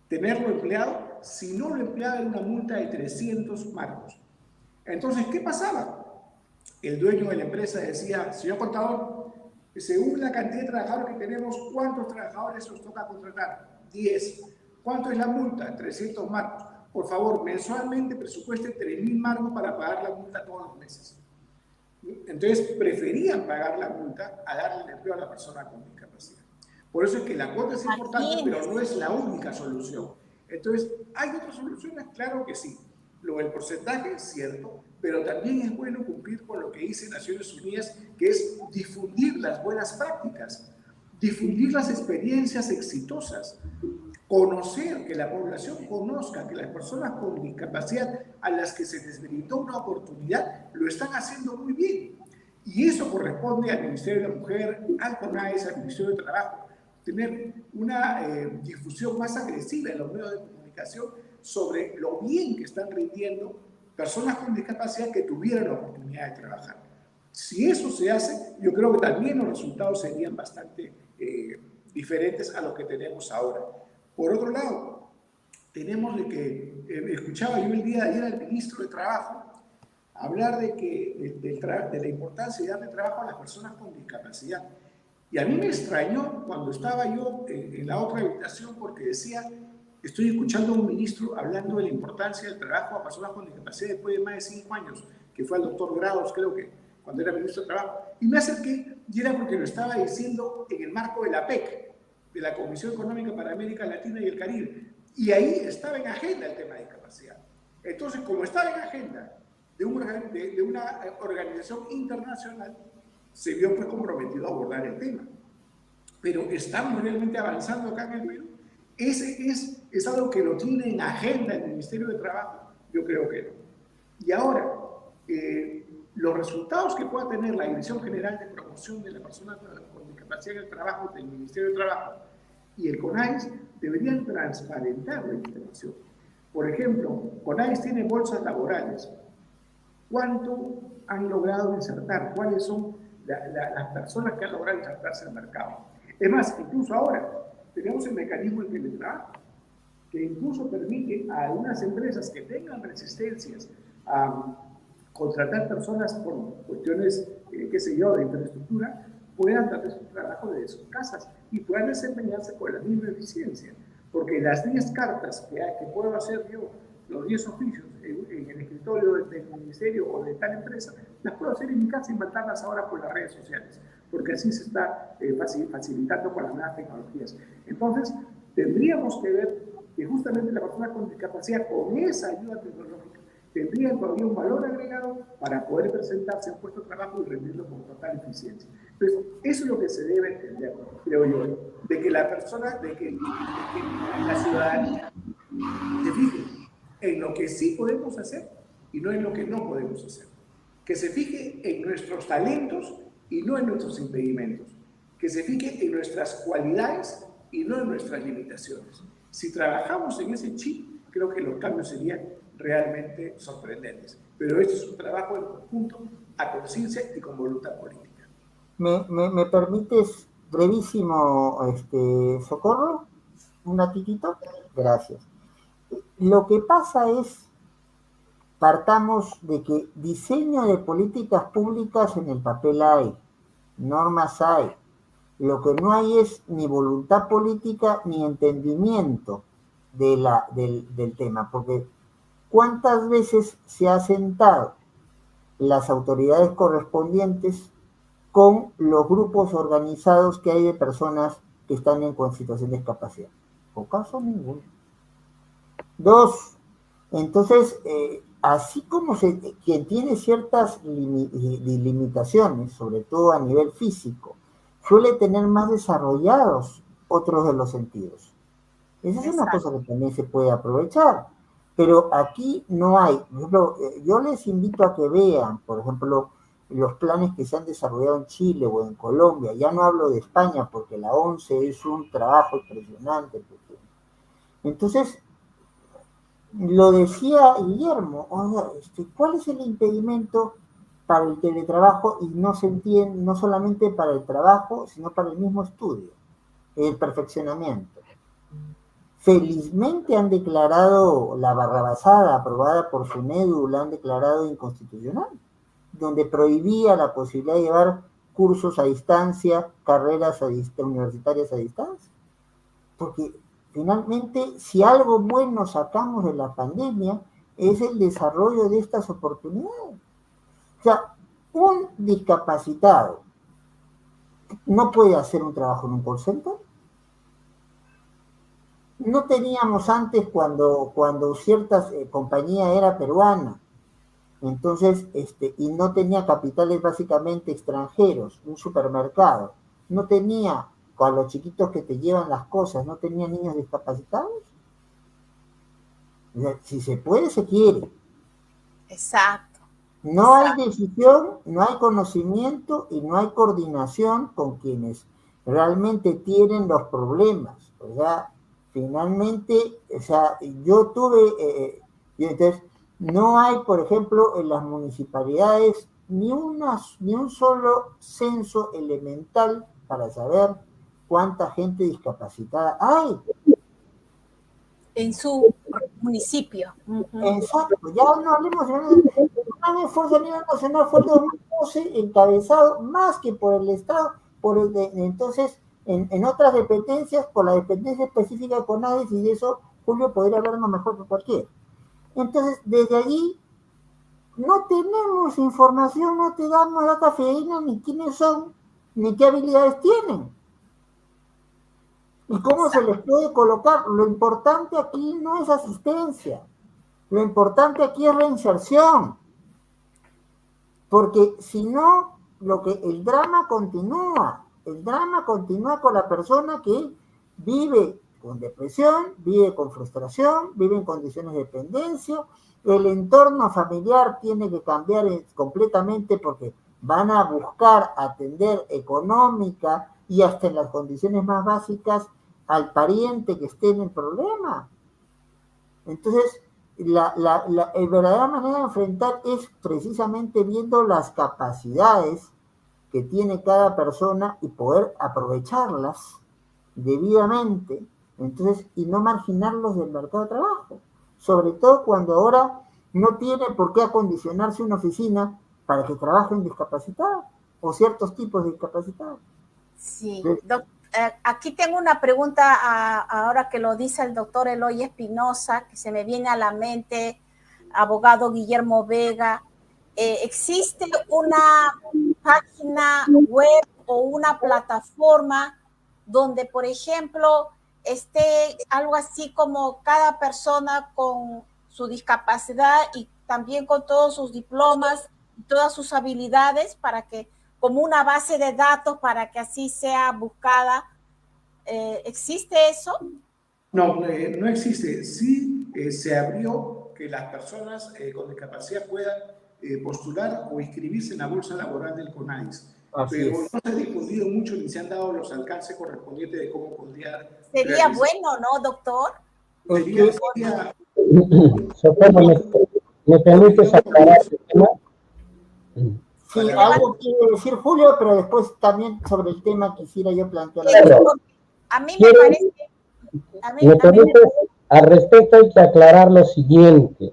tenerlo empleado, si no lo empleaba era una multa de 300 marcos. Entonces, ¿qué pasaba? El dueño de la empresa decía, señor contador, según la cantidad de trabajadores que tenemos, ¿cuántos trabajadores nos toca contratar? 10. ¿Cuánto es la multa? 300 marcos. Por favor, mensualmente presupueste 3.000 marcos para pagar la multa todos los meses. Entonces, preferían pagar la multa a darle el empleo a la persona con discapacidad. Por eso es que la cuota es importante, pero no es la única solución. Entonces, ¿hay otras soluciones? Claro que sí. Lo del porcentaje es cierto, pero también es bueno cumplir con lo que dice Naciones Unidas, que es difundir las buenas prácticas, difundir las experiencias exitosas, conocer, que la población conozca que las personas con discapacidad a las que se les brindó una oportunidad lo están haciendo muy bien. Y eso corresponde al Ministerio de la Mujer, al CONAES, al Ministerio de Trabajo, tener una difusión más agresiva en los medios de comunicación sobre lo bien que están rindiendo personas con discapacidad que tuvieran la oportunidad de trabajar. Si eso se hace, yo creo que también los resultados serían bastante diferentes a los que tenemos ahora. Por otro lado, tenemos de que, escuchaba yo el día de ayer al ministro de Trabajo hablar de la importancia de darle trabajo a las personas con discapacidad. Y a mí me extrañó cuando estaba yo en la otra habitación porque decía, estoy escuchando a un ministro hablando de la importancia del trabajo a personas con discapacidad después de más de 5 años, que fue al doctor Grados, creo que cuando era ministro de Trabajo. Y me acerqué y era porque lo estaba diciendo en el marco de la PEC, de la Comisión Económica para América Latina y el Caribe. Y ahí estaba en agenda el tema de discapacidad. Entonces, como estaba en agenda de una organización internacional, se vio pues comprometido a abordar el tema. Pero ¿estamos realmente avanzando acá en el Perú? ¿Es algo que lo tiene en agenda el Ministerio de Trabajo? Yo creo que no. Y ahora, los resultados que pueda tener la Dirección General de Promoción de la Persona con Discapacidad en el Trabajo del Ministerio de Trabajo y el CONAIS deberían transparentar la información. Por ejemplo, CONAIS tiene bolsas laborales. ¿Cuánto han logrado insertar? ¿Cuáles son las personas que han logrado insertarse al mercado? Es más, incluso ahora tenemos el mecanismo del teletrabajo. que incluso permite a algunas empresas que tengan resistencias a contratar personas por cuestiones, qué sé yo, de infraestructura, puedan darles un trabajo desde sus casas y puedan desempeñarse con la misma eficiencia. Porque las 10 cartas que puedo hacer yo, los 10 oficios en el escritorio del ministerio o de tal empresa, las puedo hacer en mi casa y mandarlas ahora por las redes sociales, porque así se está facilitando con las nuevas tecnologías. Entonces, tendríamos que ver que justamente la persona con discapacidad, con esa ayuda tecnológica, tendría todavía un valor agregado para poder presentarse a un puesto de trabajo y rendirlo con total eficiencia. Entonces, eso es lo que se debe entender, creo yo, de que la persona, de que la ciudadanía se fije en lo que sí podemos hacer y no en lo que no podemos hacer. Que se fije en nuestros talentos y no en nuestros impedimentos. Que se fije en nuestras cualidades y no en nuestras limitaciones. Si trabajamos en ese chip, creo que los cambios serían realmente sorprendentes. Pero esto es un trabajo en conjunto, a conciencia y con voluntad política.
¿Me permites brevísimo, Socorro? ¿Un ratitito? Gracias. Lo que pasa es, partamos de que diseño de políticas públicas en el papel hay, normas hay. Lo que no hay es ni voluntad política ni entendimiento del tema, porque ¿cuántas veces se ha sentado las autoridades correspondientes con los grupos organizados que hay de personas que están en situación de discapacidad? ¿O caso ninguno? Dos, entonces, así como quien tiene ciertas limitaciones, sobre todo a nivel físico, suele tener más desarrollados otros de los sentidos. Esa es una cosa que también se puede aprovechar. Pero aquí no hay. Por ejemplo, yo les invito a que vean, por ejemplo, los planes que se han desarrollado en Chile o en Colombia. Ya no hablo de España porque la ONCE es un trabajo impresionante. Entonces, lo decía Guillermo, ¿cuál es el impedimento para el teletrabajo? Y no se entiende, no solamente para el trabajo, sino para el mismo estudio, el perfeccionamiento. Felizmente han declarado la barrabasada aprobada por SUNEDU, la han declarado inconstitucional, donde prohibía la posibilidad de llevar cursos a distancia, carreras universitarias a distancia. Porque finalmente, si algo bueno sacamos de la pandemia, es el desarrollo de estas oportunidades. O sea, un discapacitado no puede hacer un trabajo en un call center. No teníamos antes cuando ciertas compañía era peruana, entonces, y no tenía capitales básicamente extranjeros, un supermercado, no tenía, con los chiquitos que te llevan las cosas, no tenía niños discapacitados. O sea, si se puede, se quiere.
Exacto.
No hay decisión, no hay conocimiento y no hay coordinación con quienes realmente tienen los problemas. O sea, finalmente, o sea, yo tuve, y entonces, no hay, por ejemplo, en las municipalidades ni un solo censo elemental para saber cuánta gente discapacitada hay.
En su municipio.
Exacto, ya no hablemos de una esfuerzo a nivel nacional fue el 2012 encabezado más que por el Estado, entonces en otras dependencias, por la dependencia específica de CONADES, y de eso Julio podría hablarnos mejor que cualquiera. Entonces, desde allí no tenemos información, no te damos data fidedigna ni quiénes son, ni qué habilidades tienen. ¿Y cómo se les puede colocar? Lo importante aquí no es asistencia, lo importante aquí es reinserción. Porque si no, el drama continúa con la persona que vive con depresión, vive con frustración, vive en condiciones de dependencia, el entorno familiar tiene que cambiar completamente porque van a buscar atender económica y hasta en las condiciones más básicas al pariente que esté en el problema. Entonces, la verdadera manera de enfrentar es precisamente viendo las capacidades que tiene cada persona y poder aprovecharlas debidamente. Entonces, y no marginarlos del mercado de trabajo, sobre todo cuando ahora no tiene por qué acondicionarse una oficina para que trabajen discapacitados o ciertos tipos de discapacitados.
Sí, aquí tengo una pregunta ahora que lo dice el doctor Eloy Espinosa, que se me viene a la mente, abogado Guillermo Vega. ¿Existe una página web o una plataforma donde, por ejemplo, esté algo así como cada persona con su discapacidad y también con todos sus diplomas y todas sus habilidades, para que, como una base de datos para que así sea buscada? ¿Existe eso?
No, no existe. Sí se abrió que las personas con discapacidad puedan postular o inscribirse en la bolsa laboral del CONADIS. Pero no se ha difundido mucho ni se han dado los alcances correspondientes de cómo podría
sería realizar. Bueno, ¿no, doctor?
Sería...
¿Me permites aclarar el tema?
Sí, algo quiero decir Julio, pero después también sobre el tema quisiera yo plantear.
A mí me parece...
Al respecto hay que aclarar lo siguiente.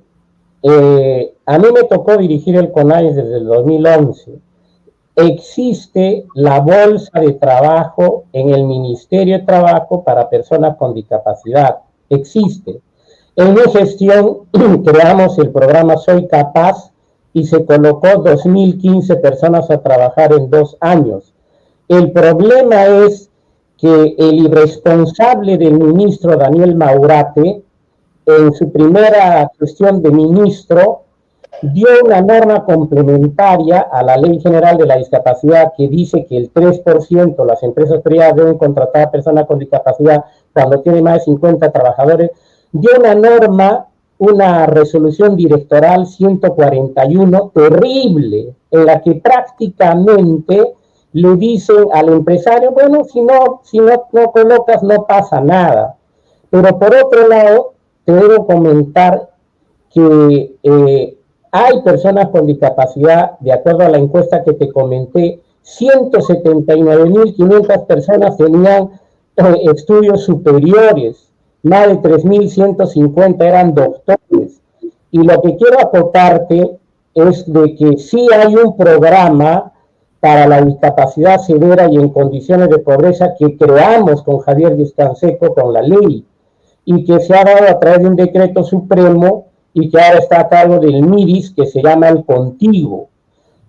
A mí me tocó dirigir el CONADIS desde el 2011. Existe la bolsa de trabajo en el Ministerio de Trabajo para personas con discapacidad. Existe. En mi gestión creamos el programa Soy Capaz y se colocó 2015 personas a trabajar en 2 años. El problema es que el irresponsable del ministro Daniel Maurate, en su primera gestión de ministro, dio una norma complementaria a la Ley General de la Discapacidad que dice que el 3%, las empresas privadas deben contratar a personas con discapacidad cuando tienen más de 50 trabajadores, dio una norma, una resolución directoral 141 terrible, en la que prácticamente le dicen al empresario, bueno, si no colocas no pasa nada. Pero por otro lado, te debo comentar que hay personas con discapacidad, de acuerdo a la encuesta que te comenté, 179.500 personas tenían estudios superiores, más de 3.150 eran doctores. Y lo que quiero acotarte es de que sí hay un programa para la discapacidad severa y en condiciones de pobreza que creamos con Javier Díaz-Canseco con la ley y que se ha dado a través de un decreto supremo y que ahora está a cargo del MIRIS, que se llama El Contigo.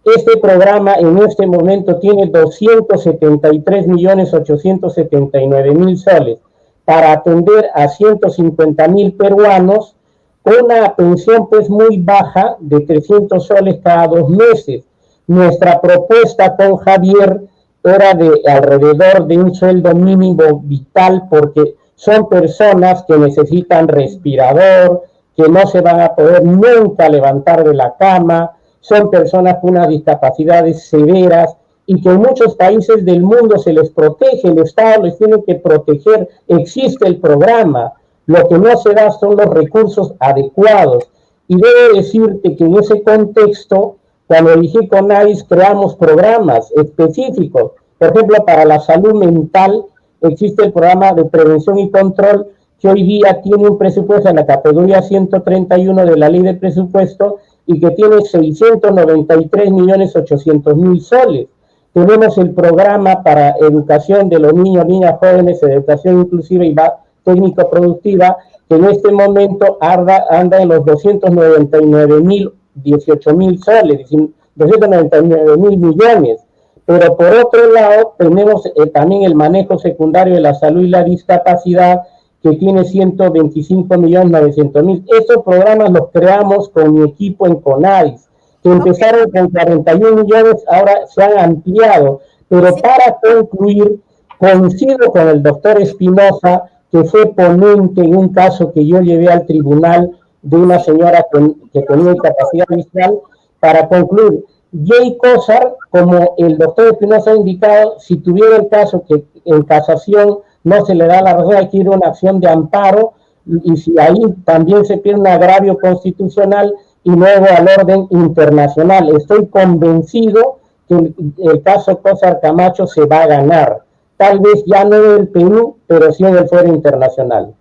Este programa en este momento tiene 273.879.000 soles para atender a 150.000 peruanos con una pensión pues muy baja de 300 soles cada 2 meses. Nuestra propuesta con Javier era de alrededor de un sueldo mínimo vital porque son personas que necesitan respirador, que no se van a poder nunca levantar de la cama, son personas con unas discapacidades severas y que en muchos países del mundo se les protege, el Estado les tiene que proteger, existe el programa, lo que no se da son los recursos adecuados. Y debo decirte que en ese contexto, cuando dirigí CONADIS, creamos programas específicos. Por ejemplo, para la salud mental existe el programa de prevención y control que hoy día tiene un presupuesto en la categoría 131 de la ley de presupuesto y que tiene 693.800.000 soles. Tenemos el programa para educación de los niños, niñas, jóvenes, educación inclusiva y técnico-productiva, que en este momento anda en los 299.018.000 soles, 299.000 millones. Pero por otro lado, tenemos también el manejo secundario de la salud y la discapacidad, que tiene 125.900.000. Estos programas los creamos con mi equipo en CONADIS, que empezaron con 41 millones, ahora se han ampliado. Pero para concluir, coincido con el doctor Espinosa, que fue ponente en un caso que yo llevé al tribunal de una señora que tenía discapacidad visual. Para concluir, Jay Cosar, como el doctor Espinosa ha indicado, si tuviera el caso que en casación no se le da la razón, hay que ir a una acción de amparo, y si ahí también se pierde un agravio constitucional y luego al orden internacional. Estoy convencido que el caso Cosar Camacho se va a ganar, tal vez ya no en el Perú, pero sí en el fuero internacional.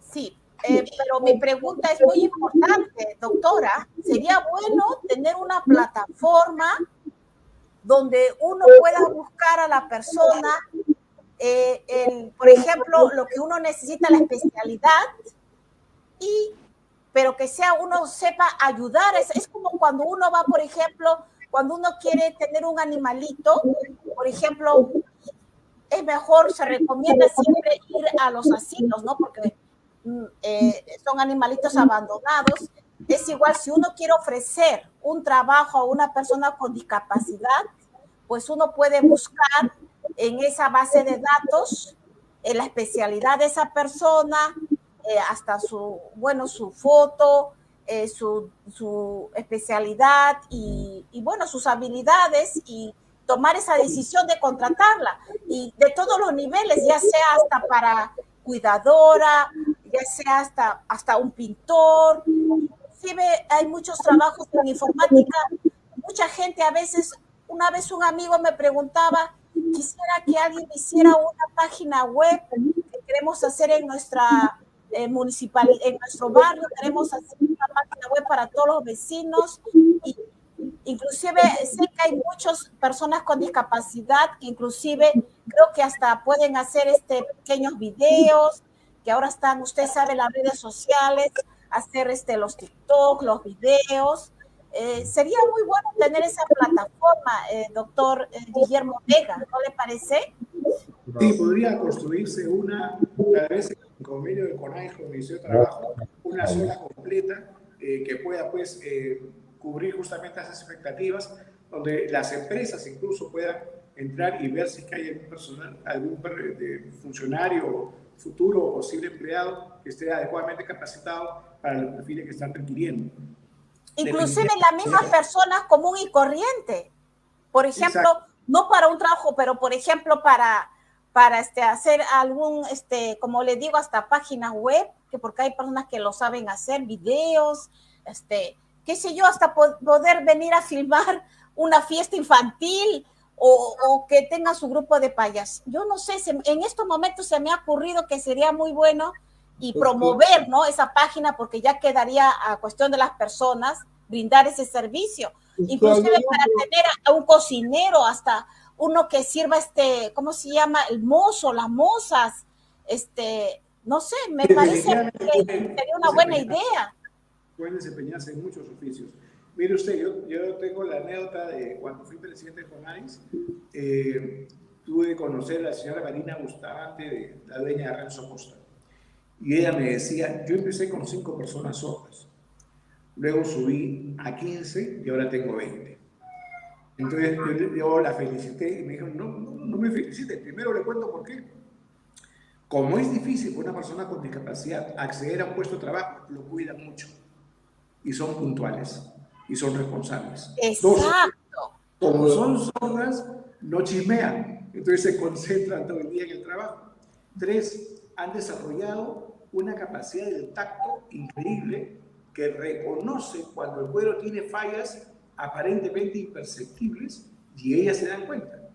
Sí, pero mi pregunta es muy importante, doctora. ¿Sería bueno tener una plataforma donde uno pueda buscar a la persona, por ejemplo, lo que uno necesita, la especialidad, pero que uno sepa ayudar? Es como cuando uno va, por ejemplo, cuando uno quiere tener un animalito, por ejemplo, es mejor, se recomienda siempre ir a los asilos, ¿no? Porque son animalitos abandonados. Es igual, si uno quiere ofrecer un trabajo a una persona con discapacidad, pues uno puede buscar en esa base de datos la especialidad de esa persona, hasta su foto, su especialidad y bueno, sus habilidades, y tomar esa decisión de contratarla, y de todos los niveles, ya sea hasta para cuidadora, ya sea hasta un pintor. Inclusive hay muchos trabajos en informática. Mucha gente, a veces, una vez un amigo me preguntaba, quisiera que alguien hiciera una página web que queremos hacer en nuestra municipalidad, en nuestro barrio, queremos hacer una página web para todos los vecinos. Y inclusive sé que hay muchas personas con discapacidad que inclusive creo que hasta pueden hacer pequeños videos, que ahora están, usted sabe, las redes sociales, hacer los TikTok, los videos. Sería muy bueno tener esa plataforma, doctor Guillermo Vega, ¿no le parece?
Sí, podría construirse una, tal vez en convenio del CONAIE, con el Ministerio de Trabajo, una zona completa que pueda, pues, cubrir justamente esas expectativas, donde las empresas incluso puedan entrar y ver si hay algún personal, algún funcionario futuro o posible empleado que esté adecuadamente capacitado para los perfiles que están requiriendo.
Inclusive las mismas personas común y corriente. Por ejemplo, exacto, no para un trabajo, pero por ejemplo para hacer algún, como le digo, hasta páginas web, que porque hay personas que lo saben hacer, videos, qué sé yo, hasta poder venir a filmar una fiesta infantil o que tenga su grupo de payas. Yo no sé, en estos momentos se me ha ocurrido que sería muy bueno y promover, ¿no?, esa página, porque ya quedaría a cuestión de las personas brindar ese servicio. Inclusive para tener a un cocinero, hasta uno que sirva, ¿cómo se llama? El mozo, las mozas, no sé, me parece que sería una buena idea.
Pueden desempeñarse en muchos oficios. Mire usted, yo tengo la anécdota de cuando fui presidente de CONAIS, tuve que conocer a la señora Marina Bustamante, la dueña de Renzo Costa. Y ella me decía, yo empecé con 5 personas sordas, luego subí a 15 y ahora tengo 20. Entonces yo la felicité y me dijo, no me felicite, primero le cuento por qué. Como es difícil para una persona con discapacidad acceder a un puesto de trabajo, lo cuidan mucho y son puntuales y son responsables.
Exacto.
2, como son sordas, no chismean, entonces se concentran todo el día en el trabajo. 3, han desarrollado una capacidad del tacto increíble que reconoce cuando el cuero tiene fallas aparentemente imperceptibles y ellas se dan cuenta.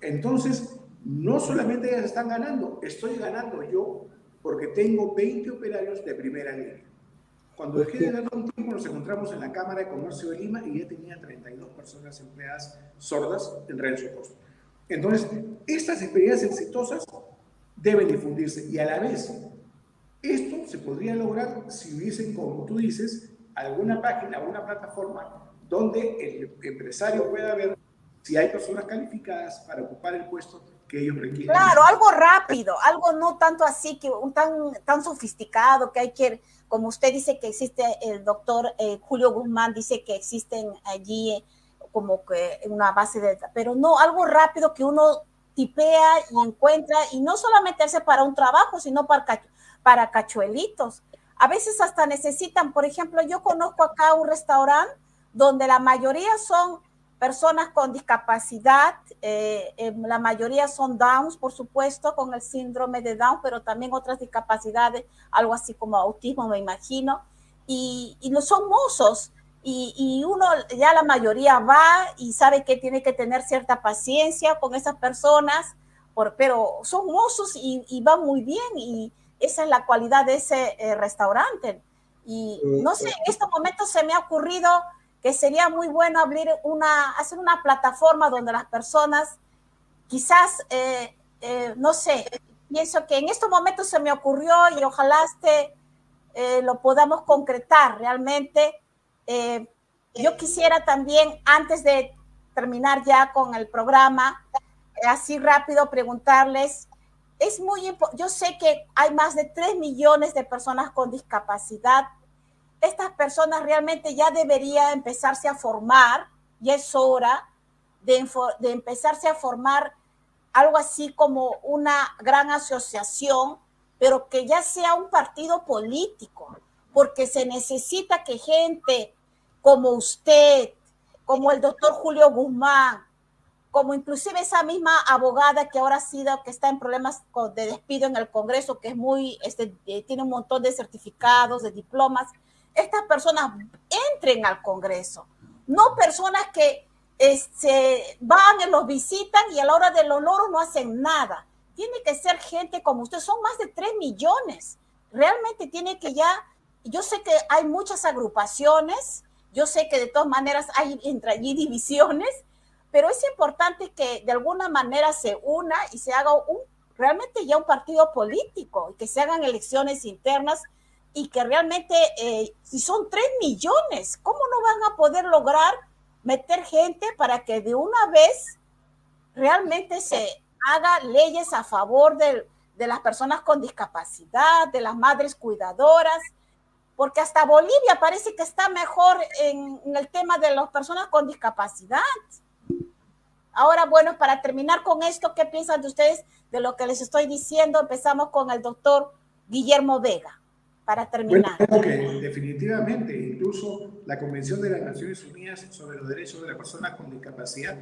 Entonces, no solamente ellas están ganando, estoy ganando yo porque tengo 20 operarios de primera línea. Cuando dejé de ganar un tiempo, nos encontramos en la Cámara de Comercio de Lima y ya tenía 32 personas empleadas sordas en Renzo Costa. Entonces, estas experiencias exitosas deben difundirse y a la vez esto se podría lograr si hubiesen, como tú dices, alguna página o una plataforma donde el empresario pueda ver si hay personas calificadas para ocupar el puesto que ellos requieren.
Claro, algo rápido, algo no tanto así, que tan sofisticado, que hay que, como usted dice que existe, el doctor Julio Guzmán dice que existen allí como que una base de, pero no, algo rápido que uno tipea y encuentra, y no solamente hace para un trabajo, sino para cachuelitos. A veces hasta necesitan, por ejemplo, yo conozco acá un restaurante donde la mayoría son personas con discapacidad, la mayoría son Downs, por supuesto, con el síndrome de Down, pero también otras discapacidades, algo así como autismo, me imagino, y no son mozos, y uno ya la mayoría va y sabe que tiene que tener cierta paciencia con esas personas, pero son mozos y van muy bien, y esa es la cualidad de ese restaurante. Y no sé, en este momento se me ha ocurrido que sería muy bueno hacer una plataforma donde las personas quizás, no sé, pienso que en estos momentos se me ocurrió y ojalá lo podamos concretar realmente. Yo quisiera también, antes de terminar ya con el programa, así rápido preguntarles, yo sé que hay más de 3 millones de personas con discapacidad. Estas personas realmente ya deberían empezarse a formar, ya es hora de empezarse a formar algo así como una gran asociación, pero que ya sea un partido político, porque se necesita que gente como usted, como el doctor Julio Guzmán, como inclusive esa misma abogada que ahora que está en problemas de despido en el Congreso, que es tiene un montón de certificados, de diplomas, estas personas entren al Congreso, no personas que van y los visitan y a la hora de los loros no hacen nada. Tiene que ser gente como usted, son más de 3 millones. Realmente tiene que yo sé que hay muchas agrupaciones, yo sé que de todas maneras hay entre allí divisiones, pero es importante que de alguna manera se una y se haga realmente ya un partido político, y que se hagan elecciones internas, y que realmente, si son 3 millones, ¿cómo no van a poder lograr meter gente para que de una vez realmente se haga leyes a favor de las personas con discapacidad, de las madres cuidadoras? Porque hasta Bolivia parece que está mejor en el tema de las personas con discapacidad. Ahora, bueno, para terminar con esto, ¿qué piensan de ustedes de lo que les estoy diciendo? Empezamos con el doctor Guillermo Vega, para terminar.
Bueno, que definitivamente, incluso la Convención de las Naciones Unidas sobre los Derechos de las Personas con Discapacidad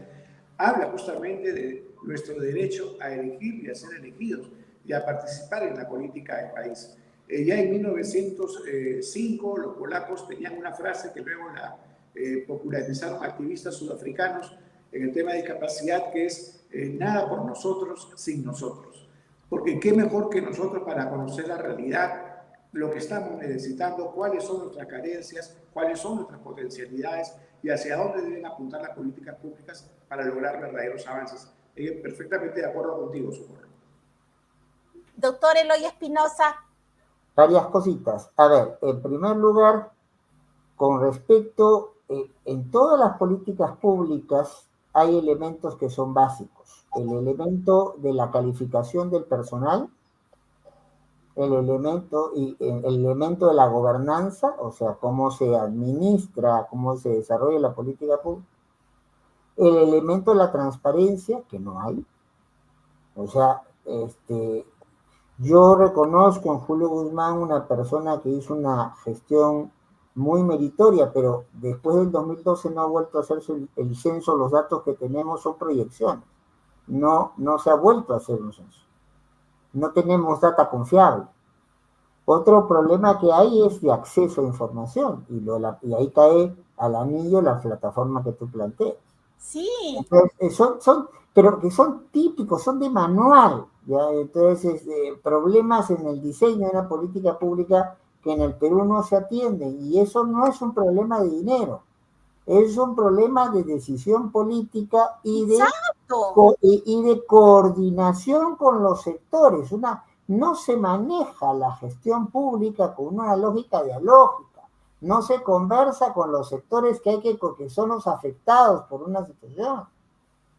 habla justamente de nuestro derecho a elegir y a ser elegidos y a participar en la política del país. Ya en 1905 los polacos tenían una frase que luego la popularizaron activistas sudafricanos en el tema de discapacidad, que es nada por nosotros sin nosotros. Porque qué mejor que nosotros para conocer la realidad, lo que estamos necesitando, cuáles son nuestras carencias, cuáles son nuestras potencialidades y hacia dónde deben apuntar las políticas públicas para lograr verdaderos avances. Perfectamente de acuerdo contigo, Socorro.
Doctor Eloy Espinosa.
Varias cositas. A ver, en primer lugar, con respecto, en todas las políticas públicas hay elementos que son básicos. El elemento de la calificación del personal, el elemento de la gobernanza, o sea, cómo se administra, cómo se desarrolla la política pública, el elemento de la transparencia, que no hay. O sea, yo reconozco en Julio Guzmán una persona que hizo una gestión muy meritoria, pero después del 2012 no ha vuelto a hacerse el censo. Los datos que tenemos son proyecciones. No se ha vuelto a hacer un censo. No tenemos data confiable. Otro problema que hay es de acceso a información, y ahí cae al anillo la plataforma que tú planteas.
Sí.
Entonces, pero que son típicos, son de manual, ¿ya? Entonces, problemas en el diseño de una política pública que en el Perú no se atienden, y eso no es un problema de dinero, es un problema de decisión política y de coordinación con los sectores. No se maneja la gestión pública con una lógica dialógica, no se conversa con los sectores que son los afectados por una situación.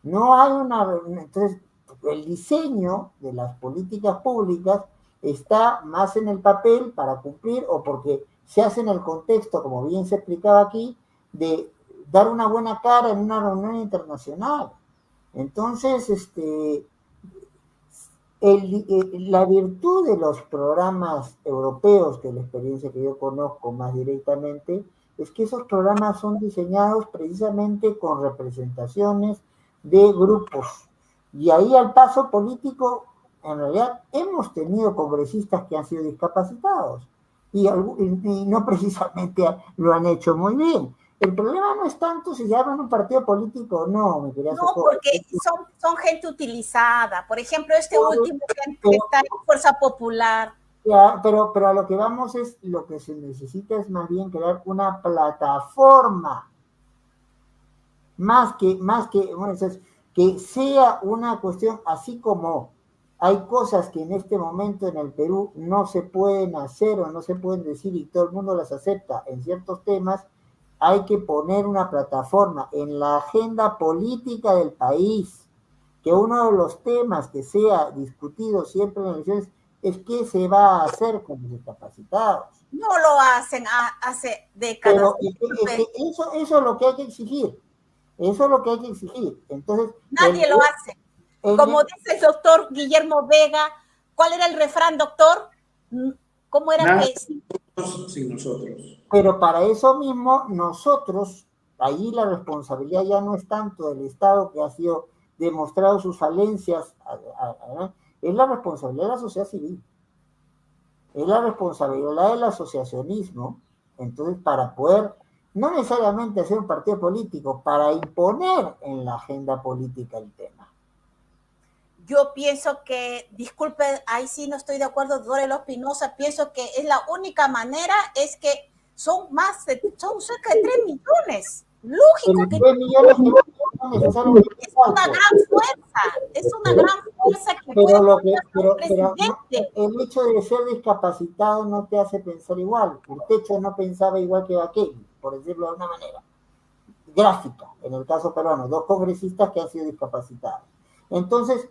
No hay entonces, el diseño de las políticas públicas está más en el papel para cumplir, o porque se hace en el contexto, como bien se explicaba aquí, de dar una buena cara en una reunión internacional. Entonces, la virtud de los programas europeos, que es la experiencia que yo conozco más directamente, es que esos programas son diseñados precisamente con representaciones de grupos. Y ahí al paso político, en realidad, hemos tenido congresistas que han sido discapacitados y no precisamente lo han hecho muy bien. el problema no es tanto si llaman un partido político o no, mi querida
No,
Socorro.
porque son gente utilizada. Por ejemplo, este último que está en Fuerza Popular.
Ya, pero a lo que vamos es, lo que se necesita es más bien crear una plataforma, más que bueno, que sea una cuestión, así como hay cosas que en este momento en el Perú no se pueden hacer o no se pueden decir y todo el mundo las acepta en ciertos temas, hay que poner una plataforma en la agenda política del país, que uno de los temas que sea discutido siempre en elecciones es qué se va a hacer con los discapacitados.
No lo hacen hace décadas.
Pero eso es lo que hay que exigir. Eso es lo que hay que exigir. Entonces,
nadie lo hace. Como dice el doctor Guillermo Vega, ¿cuál era el refrán, doctor? ¿Cómo era
nada,
que...?
Sin nosotros.
Pero para eso mismo, nosotros, ahí la responsabilidad ya no es tanto del Estado, que ha sido demostrado sus falencias, es la responsabilidad de la sociedad civil. Es la responsabilidad del asociacionismo. Entonces, para poder, no necesariamente hacer un partido político, para imponer en la agenda política el tema.
Yo pienso que, disculpe, ahí sí no estoy de acuerdo, doctor Eloy Espinosa, pienso que es la única manera, es que son cerca de 3 millones. Lógico que
3 millones
es una gran fuerza que
pero
presidente.
El hecho de ser discapacitado no te hace pensar igual. Urtecho no pensaba igual que Baquelli, por decirlo de una manera gráfica, en el caso peruano, 2 congresistas que han sido discapacitados. Entonces,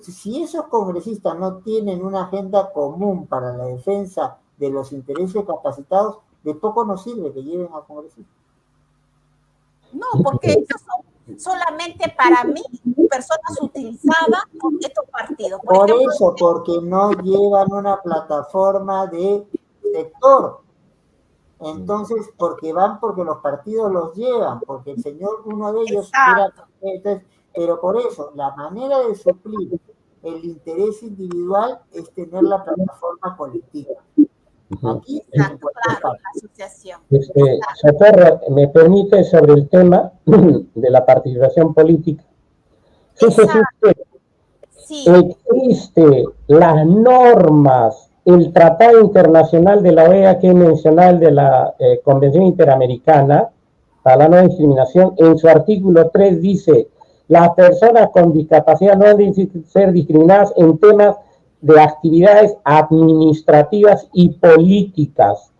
si esos congresistas no tienen una agenda común para la defensa de los intereses discapacitados, de poco nos sirve que lleven a congresistas.
No, porque ellos son solamente para mí personas utilizadas por estos partidos.
Por eso, porque no llevan una plataforma de sector. Entonces, porque los partidos los llevan, porque el señor, uno de ellos, entonces, pero por eso, la manera de suplir el interés individual es tener la plataforma colectiva. Aquí,
claro, la asociación.
Socorro, me permite sobre el tema de la participación política. Existe las normas, el Tratado Internacional de la OEA que he mencionado, de la Convención Interamericana para la No Discriminación, en su artículo 3 dice: las personas con discapacidad no deben ser discriminadas en temas de actividades administrativas y políticas.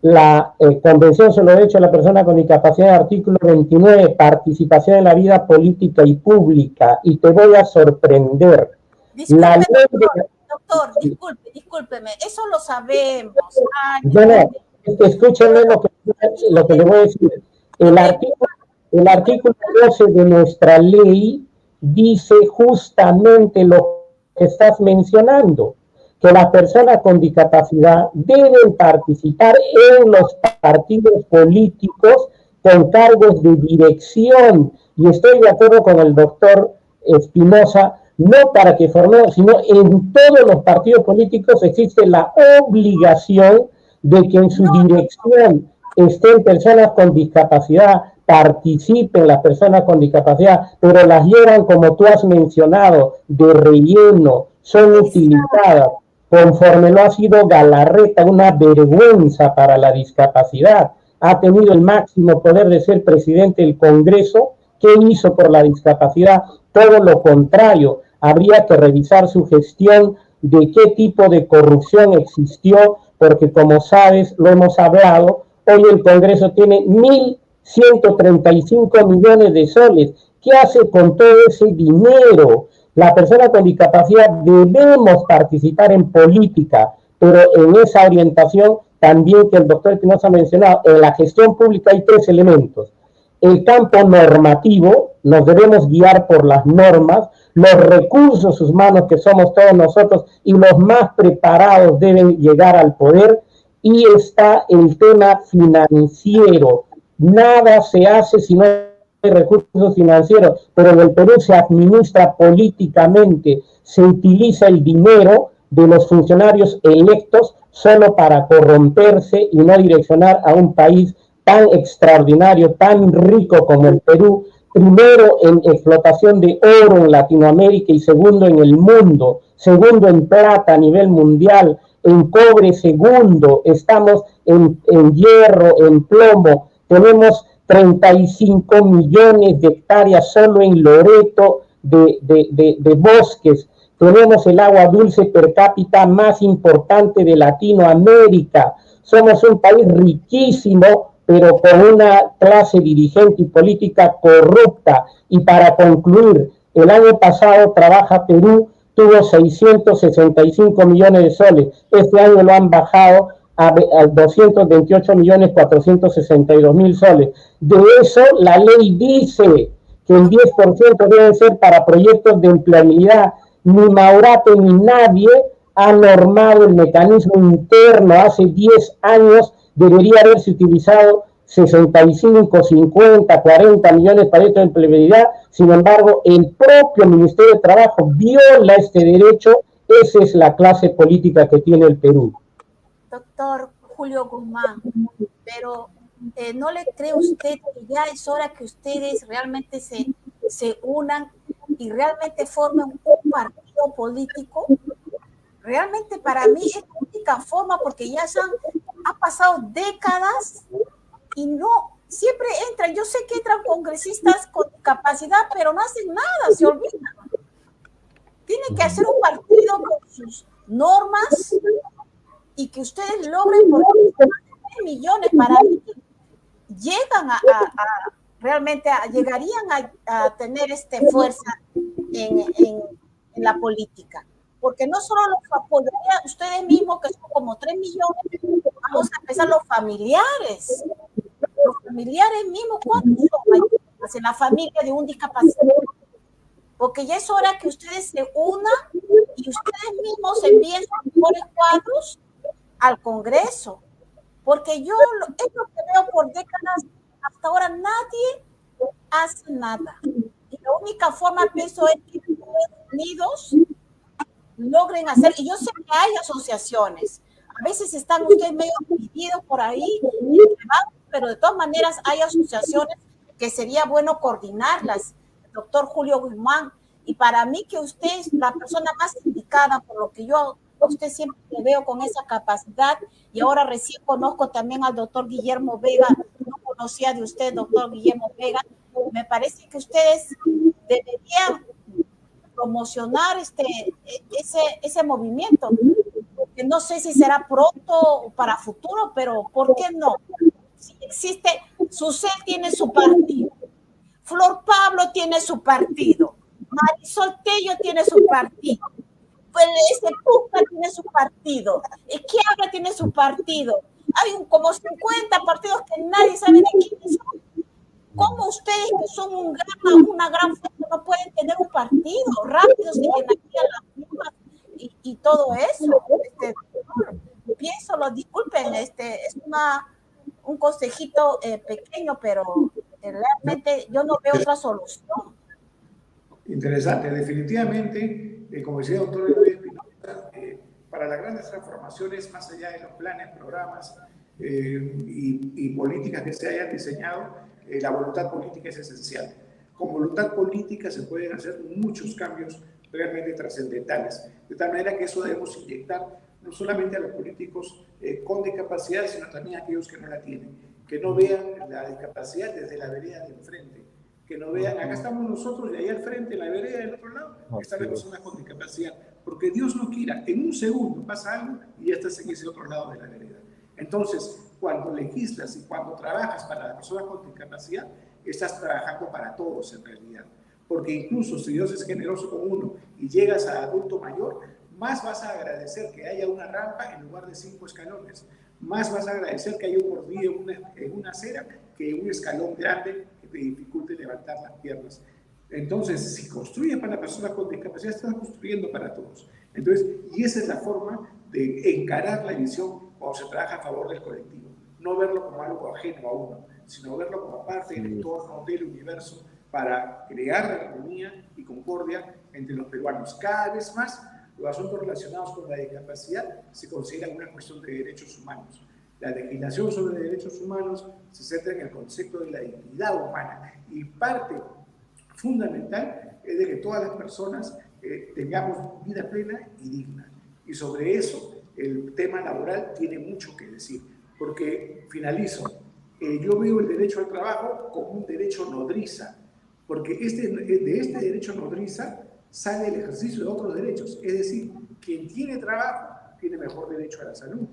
La Convención sobre los Derechos de la Persona con Discapacidad, artículo 29, participación en la vida política y pública. Y te voy a sorprender.
Doctor, discúlpeme, eso lo sabemos.
Escúchenme lo que le voy a decir. El artículo 12 de nuestra ley dice justamente lo que estás mencionando, que las personas con discapacidad deben participar en los partidos políticos con cargos de dirección. Y estoy de acuerdo con el doctor Espinosa, no para que formemos, sino en todos los partidos políticos existe la obligación de que en su dirección estén personas con discapacidad, participen las personas con discapacidad, pero las llevan, como tú has mencionado, de relleno, son utilizadas, conforme lo ha sido Galarreta, una vergüenza para la discapacidad. Ha tenido el máximo poder de ser presidente del Congreso. ¿Qué hizo por la discapacidad? Todo lo contrario. Habría que revisar su gestión, de qué tipo de corrupción existió, porque como sabes, lo hemos hablado, hoy el Congreso tiene 1.135 millones de soles. ¿Qué hace con todo ese dinero? La persona con discapacidad debemos participar en política, pero en esa orientación también que el doctor Espinosa ha mencionado, en la gestión pública hay 3 elementos. El campo normativo, nos debemos guiar por las normas, los recursos humanos que somos todos nosotros y los más preparados deben llegar al poder, y está el tema financiero. Nada se hace si no hay recursos financieros, pero en el Perú se administra políticamente, se utiliza el dinero de los funcionarios electos solo para corromperse y no direccionar a un país tan extraordinario, tan rico como el Perú, primero en explotación de oro en Latinoamérica y segundo en el mundo, segundo en plata a nivel mundial, en cobre segundo, estamos en hierro, en plomo, tenemos 35 millones de hectáreas solo en Loreto de bosques, tenemos el agua dulce per cápita más importante de Latinoamérica, somos un país riquísimo, pero con una clase dirigente y política corrupta. Y para concluir, el año pasado Trabaja Perú tuvo 665 millones de soles. Este año lo han bajado a 228.462.000 soles. De eso, la ley dice que el 10% deben ser para proyectos de empleabilidad. Ni Maurato ni nadie ha normado el mecanismo interno. Hace 10 años debería haberse utilizado 65, 50, 40 millones para esta empleabilidad. Sin embargo, el propio Ministerio de Trabajo viola este derecho. Esa es la clase política que tiene el Perú.
Doctor Julio Guzmán, pero ¿no le cree usted que ya es hora que ustedes realmente se unan y realmente formen un partido político? Realmente para mí es la única forma, porque ya han pasado décadas y no, siempre entran, yo sé que entran congresistas con capacidad, pero no hacen nada, se olvidan. Tienen que hacer un partido con sus normas y que ustedes logren, porque 3 millones para mí llegan realmente llegarían a tener fuerza en la política, porque no solo los apoyarían ustedes mismos, que son como 3 millones, vamos a empezar los familiares mismos, ¿cuántos son en la familia de un discapacitado? Porque ya es hora que ustedes se unan y ustedes mismos envíen sus mejores cuadros al Congreso, porque yo es lo que veo por décadas, hasta ahora nadie hace nada. Y la única forma, pienso, es que unidos logren hacer, y yo sé que hay asociaciones, a veces están ustedes medio divididos por ahí, pero de todas maneras hay asociaciones que sería bueno coordinarlas, doctor Julio Guzmán, y para mí que usted es la persona más indicada, por lo que yo a usted siempre le veo con esa capacidad, y ahora recién conozco también al doctor Guillermo Vega, no conocía de usted, doctor Guillermo Vega, me parece que ustedes deberían promocionar ese movimiento, que no sé si será pronto o para futuro, pero ¿por qué no? Si existe, Susel tiene su partido, Flor Pablo tiene su partido, Marisol Tello tiene su partido, pues Puca tiene su partido, Esquiabra tiene su partido, hay como 50 partidos que nadie sabe de quiénes son. ¿Cómo ustedes, que son una gran fuerza, no pueden tener un partido? Rápido se llenarían las firmas y todo eso. Piénsalo, disculpen, es un consejito pequeño, pero realmente yo no veo otra solución.
Interesante, definitivamente, como decía el doctor Eloy Espinosa, para las grandes transformaciones, más allá de los planes, programas y políticas que se hayan diseñado, la voluntad política es esencial. Con voluntad política se pueden hacer muchos cambios realmente trascendentales, de tal manera que eso debemos inyectar no solamente a los políticos con discapacidad, sino también a aquellos que no la tienen, que no vean la discapacidad desde la vereda de enfrente, que no vean, acá estamos nosotros y ahí al frente, en la vereda del otro lado, están las personas con discapacidad, porque Dios no quiera, en un segundo pasa algo y ya estás en ese otro lado de la vereda. Entonces, cuando legislas y cuando trabajas para las personas con discapacidad, estás trabajando para todos en realidad. Porque incluso si Dios es generoso con uno y llegas a adulto mayor, más vas a agradecer que haya una rampa en lugar de 5 escalones. Más vas a agradecer que haya un bordillo en una acera que un escalón grande que te dificulte levantar las piernas. Entonces, si construyes para personas con discapacidad, estás construyendo para todos. Entonces, y esa es la forma de encarar la visión cuando se trabaja a favor del colectivo. No verlo como algo ajeno a uno, sino verlo como parte del entorno del universo para crear armonía y concordia entre los peruanos. Cada vez más los asuntos relacionados con la discapacidad se consideran una cuestión de derechos humanos. La legislación sobre derechos humanos se centra en el concepto de la dignidad humana y parte fundamental es de que todas las personas tengamos vida plena y digna. Y sobre eso el tema laboral tiene mucho que decir, porque finalizo. Yo veo el derecho al trabajo como un derecho nodriza, porque de este derecho nodriza sale el ejercicio de otros derechos. Es decir, quien tiene trabajo tiene mejor derecho a la salud,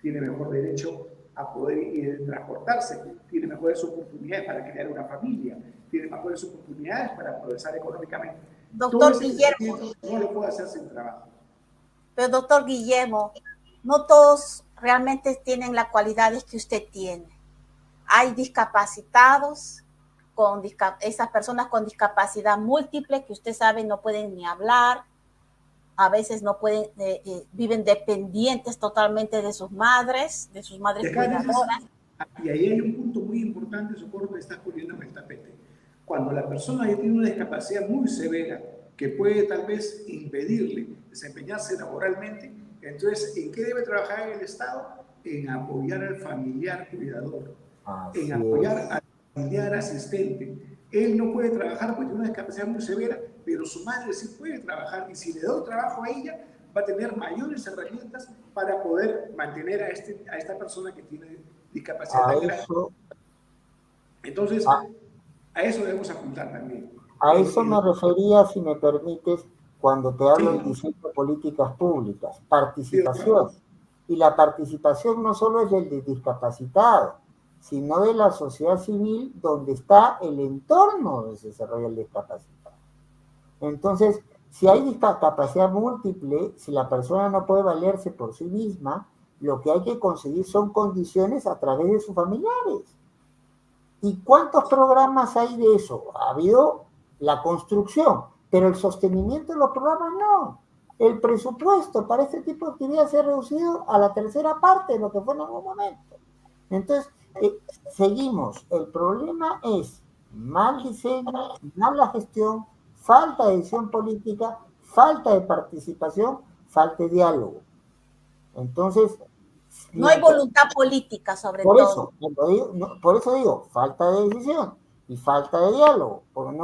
tiene mejor derecho a poder transportarse, tiene mejores oportunidades para crear una familia, tiene mejores oportunidades para progresar económicamente.
Doctor Guillermo,
no lo puede hacer sin trabajo.
Pero doctor Guillermo, no todos realmente tienen las cualidades que usted tiene. Hay discapacitados, esas personas con discapacidad múltiple que usted sabe no pueden ni hablar, a veces no pueden, viven dependientes totalmente de sus madres cuidadoras.
Y ahí hay un punto muy importante, Socorro, que estás poniendo en el tapete. Cuando la persona ya tiene una discapacidad muy severa, que puede tal vez impedirle desempeñarse laboralmente, entonces, ¿en qué debe trabajar el Estado? En apoyar al familiar cuidador, en apoyar al familiar asistente. Él no puede trabajar porque tiene una discapacidad muy severa, pero su madre sí puede trabajar, y si le doy trabajo a ella, va a tener mayores herramientas para poder mantener a esta persona que tiene discapacidad tan grande. Entonces, a eso debemos apuntar también.
A eso me refería, si me permites, cuando te hablo del diseño de políticas públicas, participación. Y la participación no solo es del discapacitado, sino de la sociedad civil, donde está el entorno donde se desarrolla el discapacitado. Entonces, si hay discapacidad múltiple, si la persona no puede valerse por sí misma, lo que hay que conseguir son condiciones a través de sus familiares. ¿Y cuántos programas hay de eso? Ha habido la construcción, pero el sostenimiento de los programas no. El presupuesto para este tipo de actividades se ha reducido a la tercera parte de lo que fue en algún momento. Entonces, seguimos. El problema es mal diseño, mala gestión, falta de decisión política, falta de participación, falta de diálogo. Entonces,
no hay voluntad política, sobre todo.
Por eso digo, falta de decisión y falta de diálogo. Porque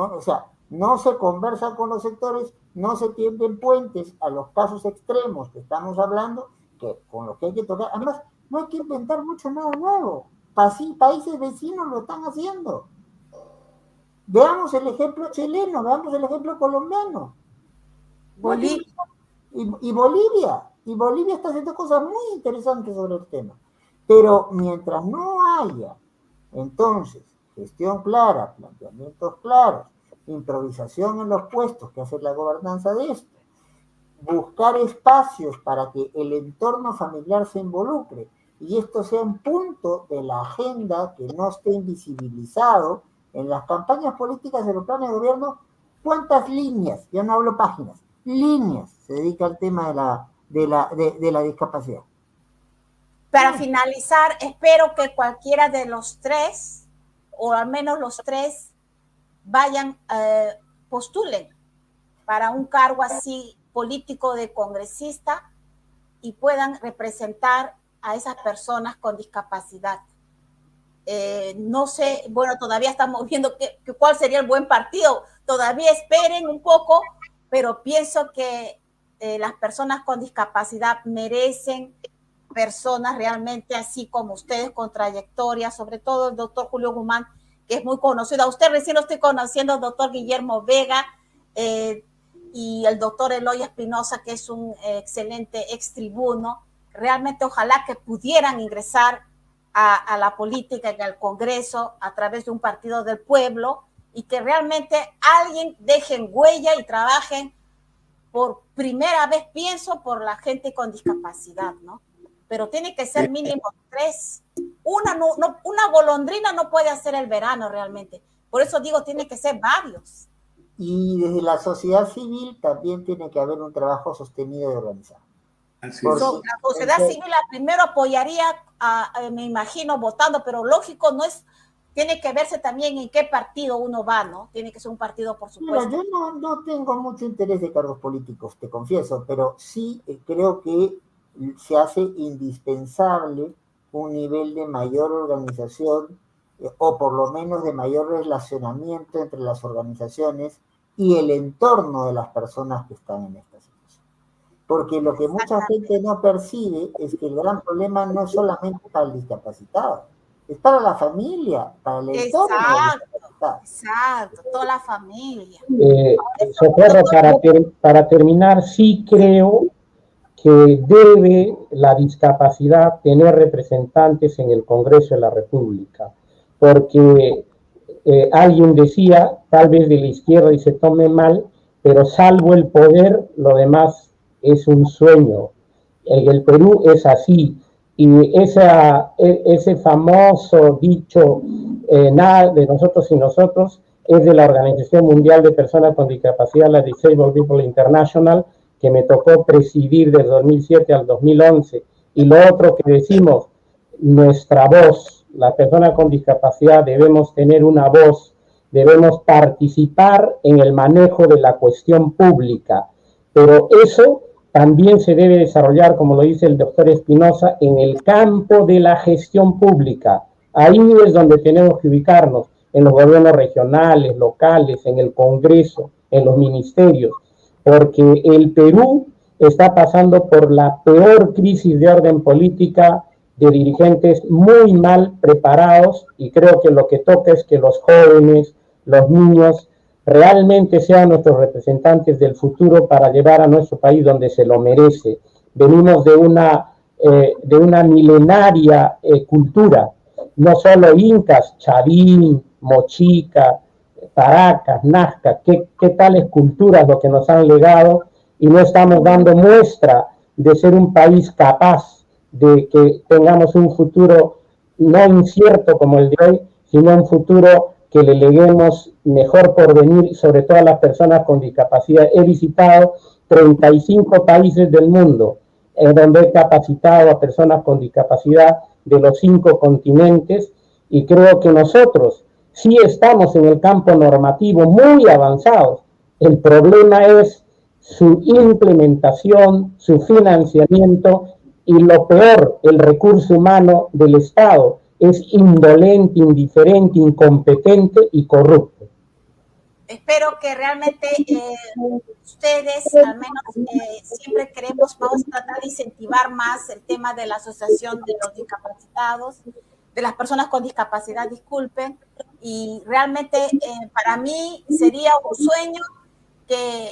no se conversa con los sectores, no se tienden puentes a los casos extremos que estamos hablando, con los que hay que tocar. Además, no hay que inventar mucho nada nuevo. Países vecinos lo están haciendo. Veamos el ejemplo chileno, veamos el ejemplo colombiano.
Bolivia.
Y Bolivia. Y Bolivia está haciendo cosas muy interesantes sobre el tema. Pero mientras no haya, entonces, gestión clara, planteamientos claros, improvisación en los puestos que hace la gobernanza de esto, buscar espacios para que el entorno familiar se involucre y esto sea un punto de la agenda que no esté invisibilizado en las campañas políticas de los planes de gobierno. ¿Cuántas líneas, ya no hablo páginas, líneas se dedica al tema de la discapacidad?
Para finalizar, espero que cualquiera de los tres, o al menos los tres, vayan, postulen para un cargo así político de congresista y puedan representar a esas personas con discapacidad. No sé, bueno, todavía estamos viendo cuál sería el buen partido. Todavía esperen un poco, pero pienso que las personas con discapacidad merecen personas realmente así como ustedes, con trayectoria, sobre todo el doctor Julio Guzmán, que es muy conocido. A usted recién lo estoy conociendo, el doctor Guillermo Vega, y el doctor Eloy Espinosa, que es un excelente extribuno. Realmente ojalá que pudieran ingresar a la política y al Congreso a través de un partido del pueblo, y que realmente alguien dejen huella y trabajen por primera vez, pienso, por la gente con discapacidad, ¿no? Pero tiene que ser mínimo 3. Una golondrina no puede hacer el verano realmente. Por eso digo, tiene que ser varios.
Y desde la sociedad civil también tiene que haber un trabajo sostenido y organizado.
La sociedad civil primero apoyaría, me imagino, votando, pero lógico, no es, tiene que verse también en qué partido uno va, ¿no? Tiene que ser un partido, por supuesto.
Mira, yo no tengo mucho interés de cargos políticos, te confieso, pero sí creo que se hace indispensable un nivel de mayor organización o por lo menos de mayor relacionamiento entre las organizaciones y el entorno de las personas que están en esta situación. Porque lo que mucha gente no percibe es que el gran problema no es solamente para el discapacitado, es para la familia, para el entorno.
Exacto, toda la familia.
Socorro, para terminar, sí creo que debe la discapacidad tener representantes en el Congreso de la República, porque alguien decía, tal vez de la izquierda y se tome mal, pero salvo el poder, lo demás es un sueño. En el Perú es así, y ese famoso dicho, nada de nosotros y nosotros, es de la Organización Mundial de Personas con Discapacidad, la Disabled People International, que me tocó presidir del 2007 al 2011. Y lo otro que decimos, nuestra voz, las personas con discapacidad debemos tener una voz, debemos participar en el manejo de la cuestión pública, pero eso también se debe desarrollar, como lo dice el doctor Espinosa, en el campo de la gestión pública. Ahí es donde tenemos que ubicarnos, en los gobiernos regionales, locales, en el Congreso, en los ministerios, porque el Perú está pasando por la peor crisis de orden política, de dirigentes muy mal preparados, y creo que lo que toca es que los jóvenes, los niños, realmente sean nuestros representantes del futuro para llevar a nuestro país donde se lo merece. Venimos de una milenaria cultura, no solo incas, Chavín, Mochica, Paracas, Nazca, qué tales culturas lo que nos han legado, y no estamos dando muestra de ser un país capaz de que tengamos un futuro no incierto como el de hoy, sino un futuro que le leguemos mejor porvenir, sobre todo a las personas con discapacidad. He visitado 35 países del mundo, donde he capacitado a personas con discapacidad de los 5 continentes, y creo que nosotros sí estamos en el campo normativo muy avanzados. El problema es su implementación, su financiamiento, y lo peor, el recurso humano del Estado es indolente, indiferente, incompetente y corrupto.
Espero que realmente ustedes, al menos siempre queremos, vamos a tratar de incentivar más el tema de la asociación de los discapacitados, de las personas con discapacidad, disculpen, y realmente para mí sería un sueño que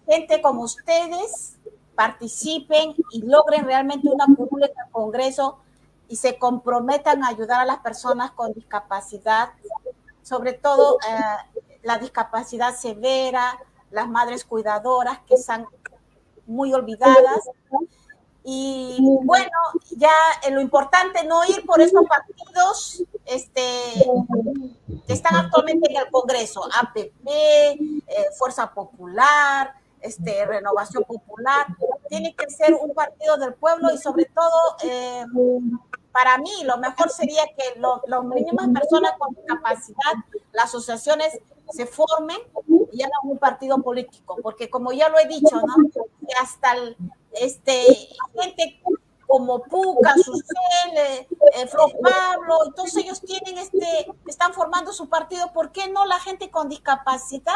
gente como ustedes participen y logren realmente una curul en el Congreso y se comprometan a ayudar a las personas con discapacidad, sobre todo la discapacidad severa, las madres cuidadoras que están muy olvidadas. Y bueno, ya lo importante no ir por esos partidos que están actualmente en el Congreso, APP, Fuerza Popular, Renovación Popular. Tiene que ser un partido del pueblo, y sobre todo para mí lo mejor sería que las mismas personas con discapacidad, las asociaciones se formen y hagan un partido político, porque como ya lo he dicho, ¿no? Que hasta gente como Puca, Susel, Fro Pablo, todos ellos están formando su partido. ¿Por qué no la gente con discapacidad?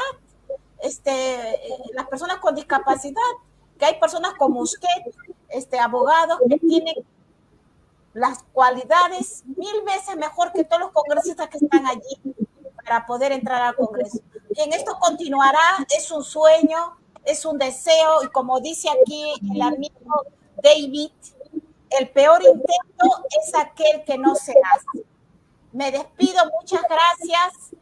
Las personas con discapacidad, que hay personas como usted, abogados que tienen las cualidades 1000 veces mejor que todos los congresistas que están allí para poder entrar al Congreso. Y en esto continuará, es un sueño, es un deseo, y como dice aquí el amigo David, el peor intento es aquel que no se hace. Me despido, muchas gracias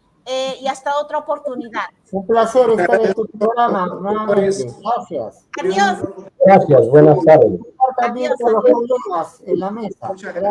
y hasta otra oportunidad.
Un placer estar en tu programa nuevamente. Gracias.
Adiós.
Gracias, buenas tardes.
También por los problemas en la mesa.
Muchas gracias.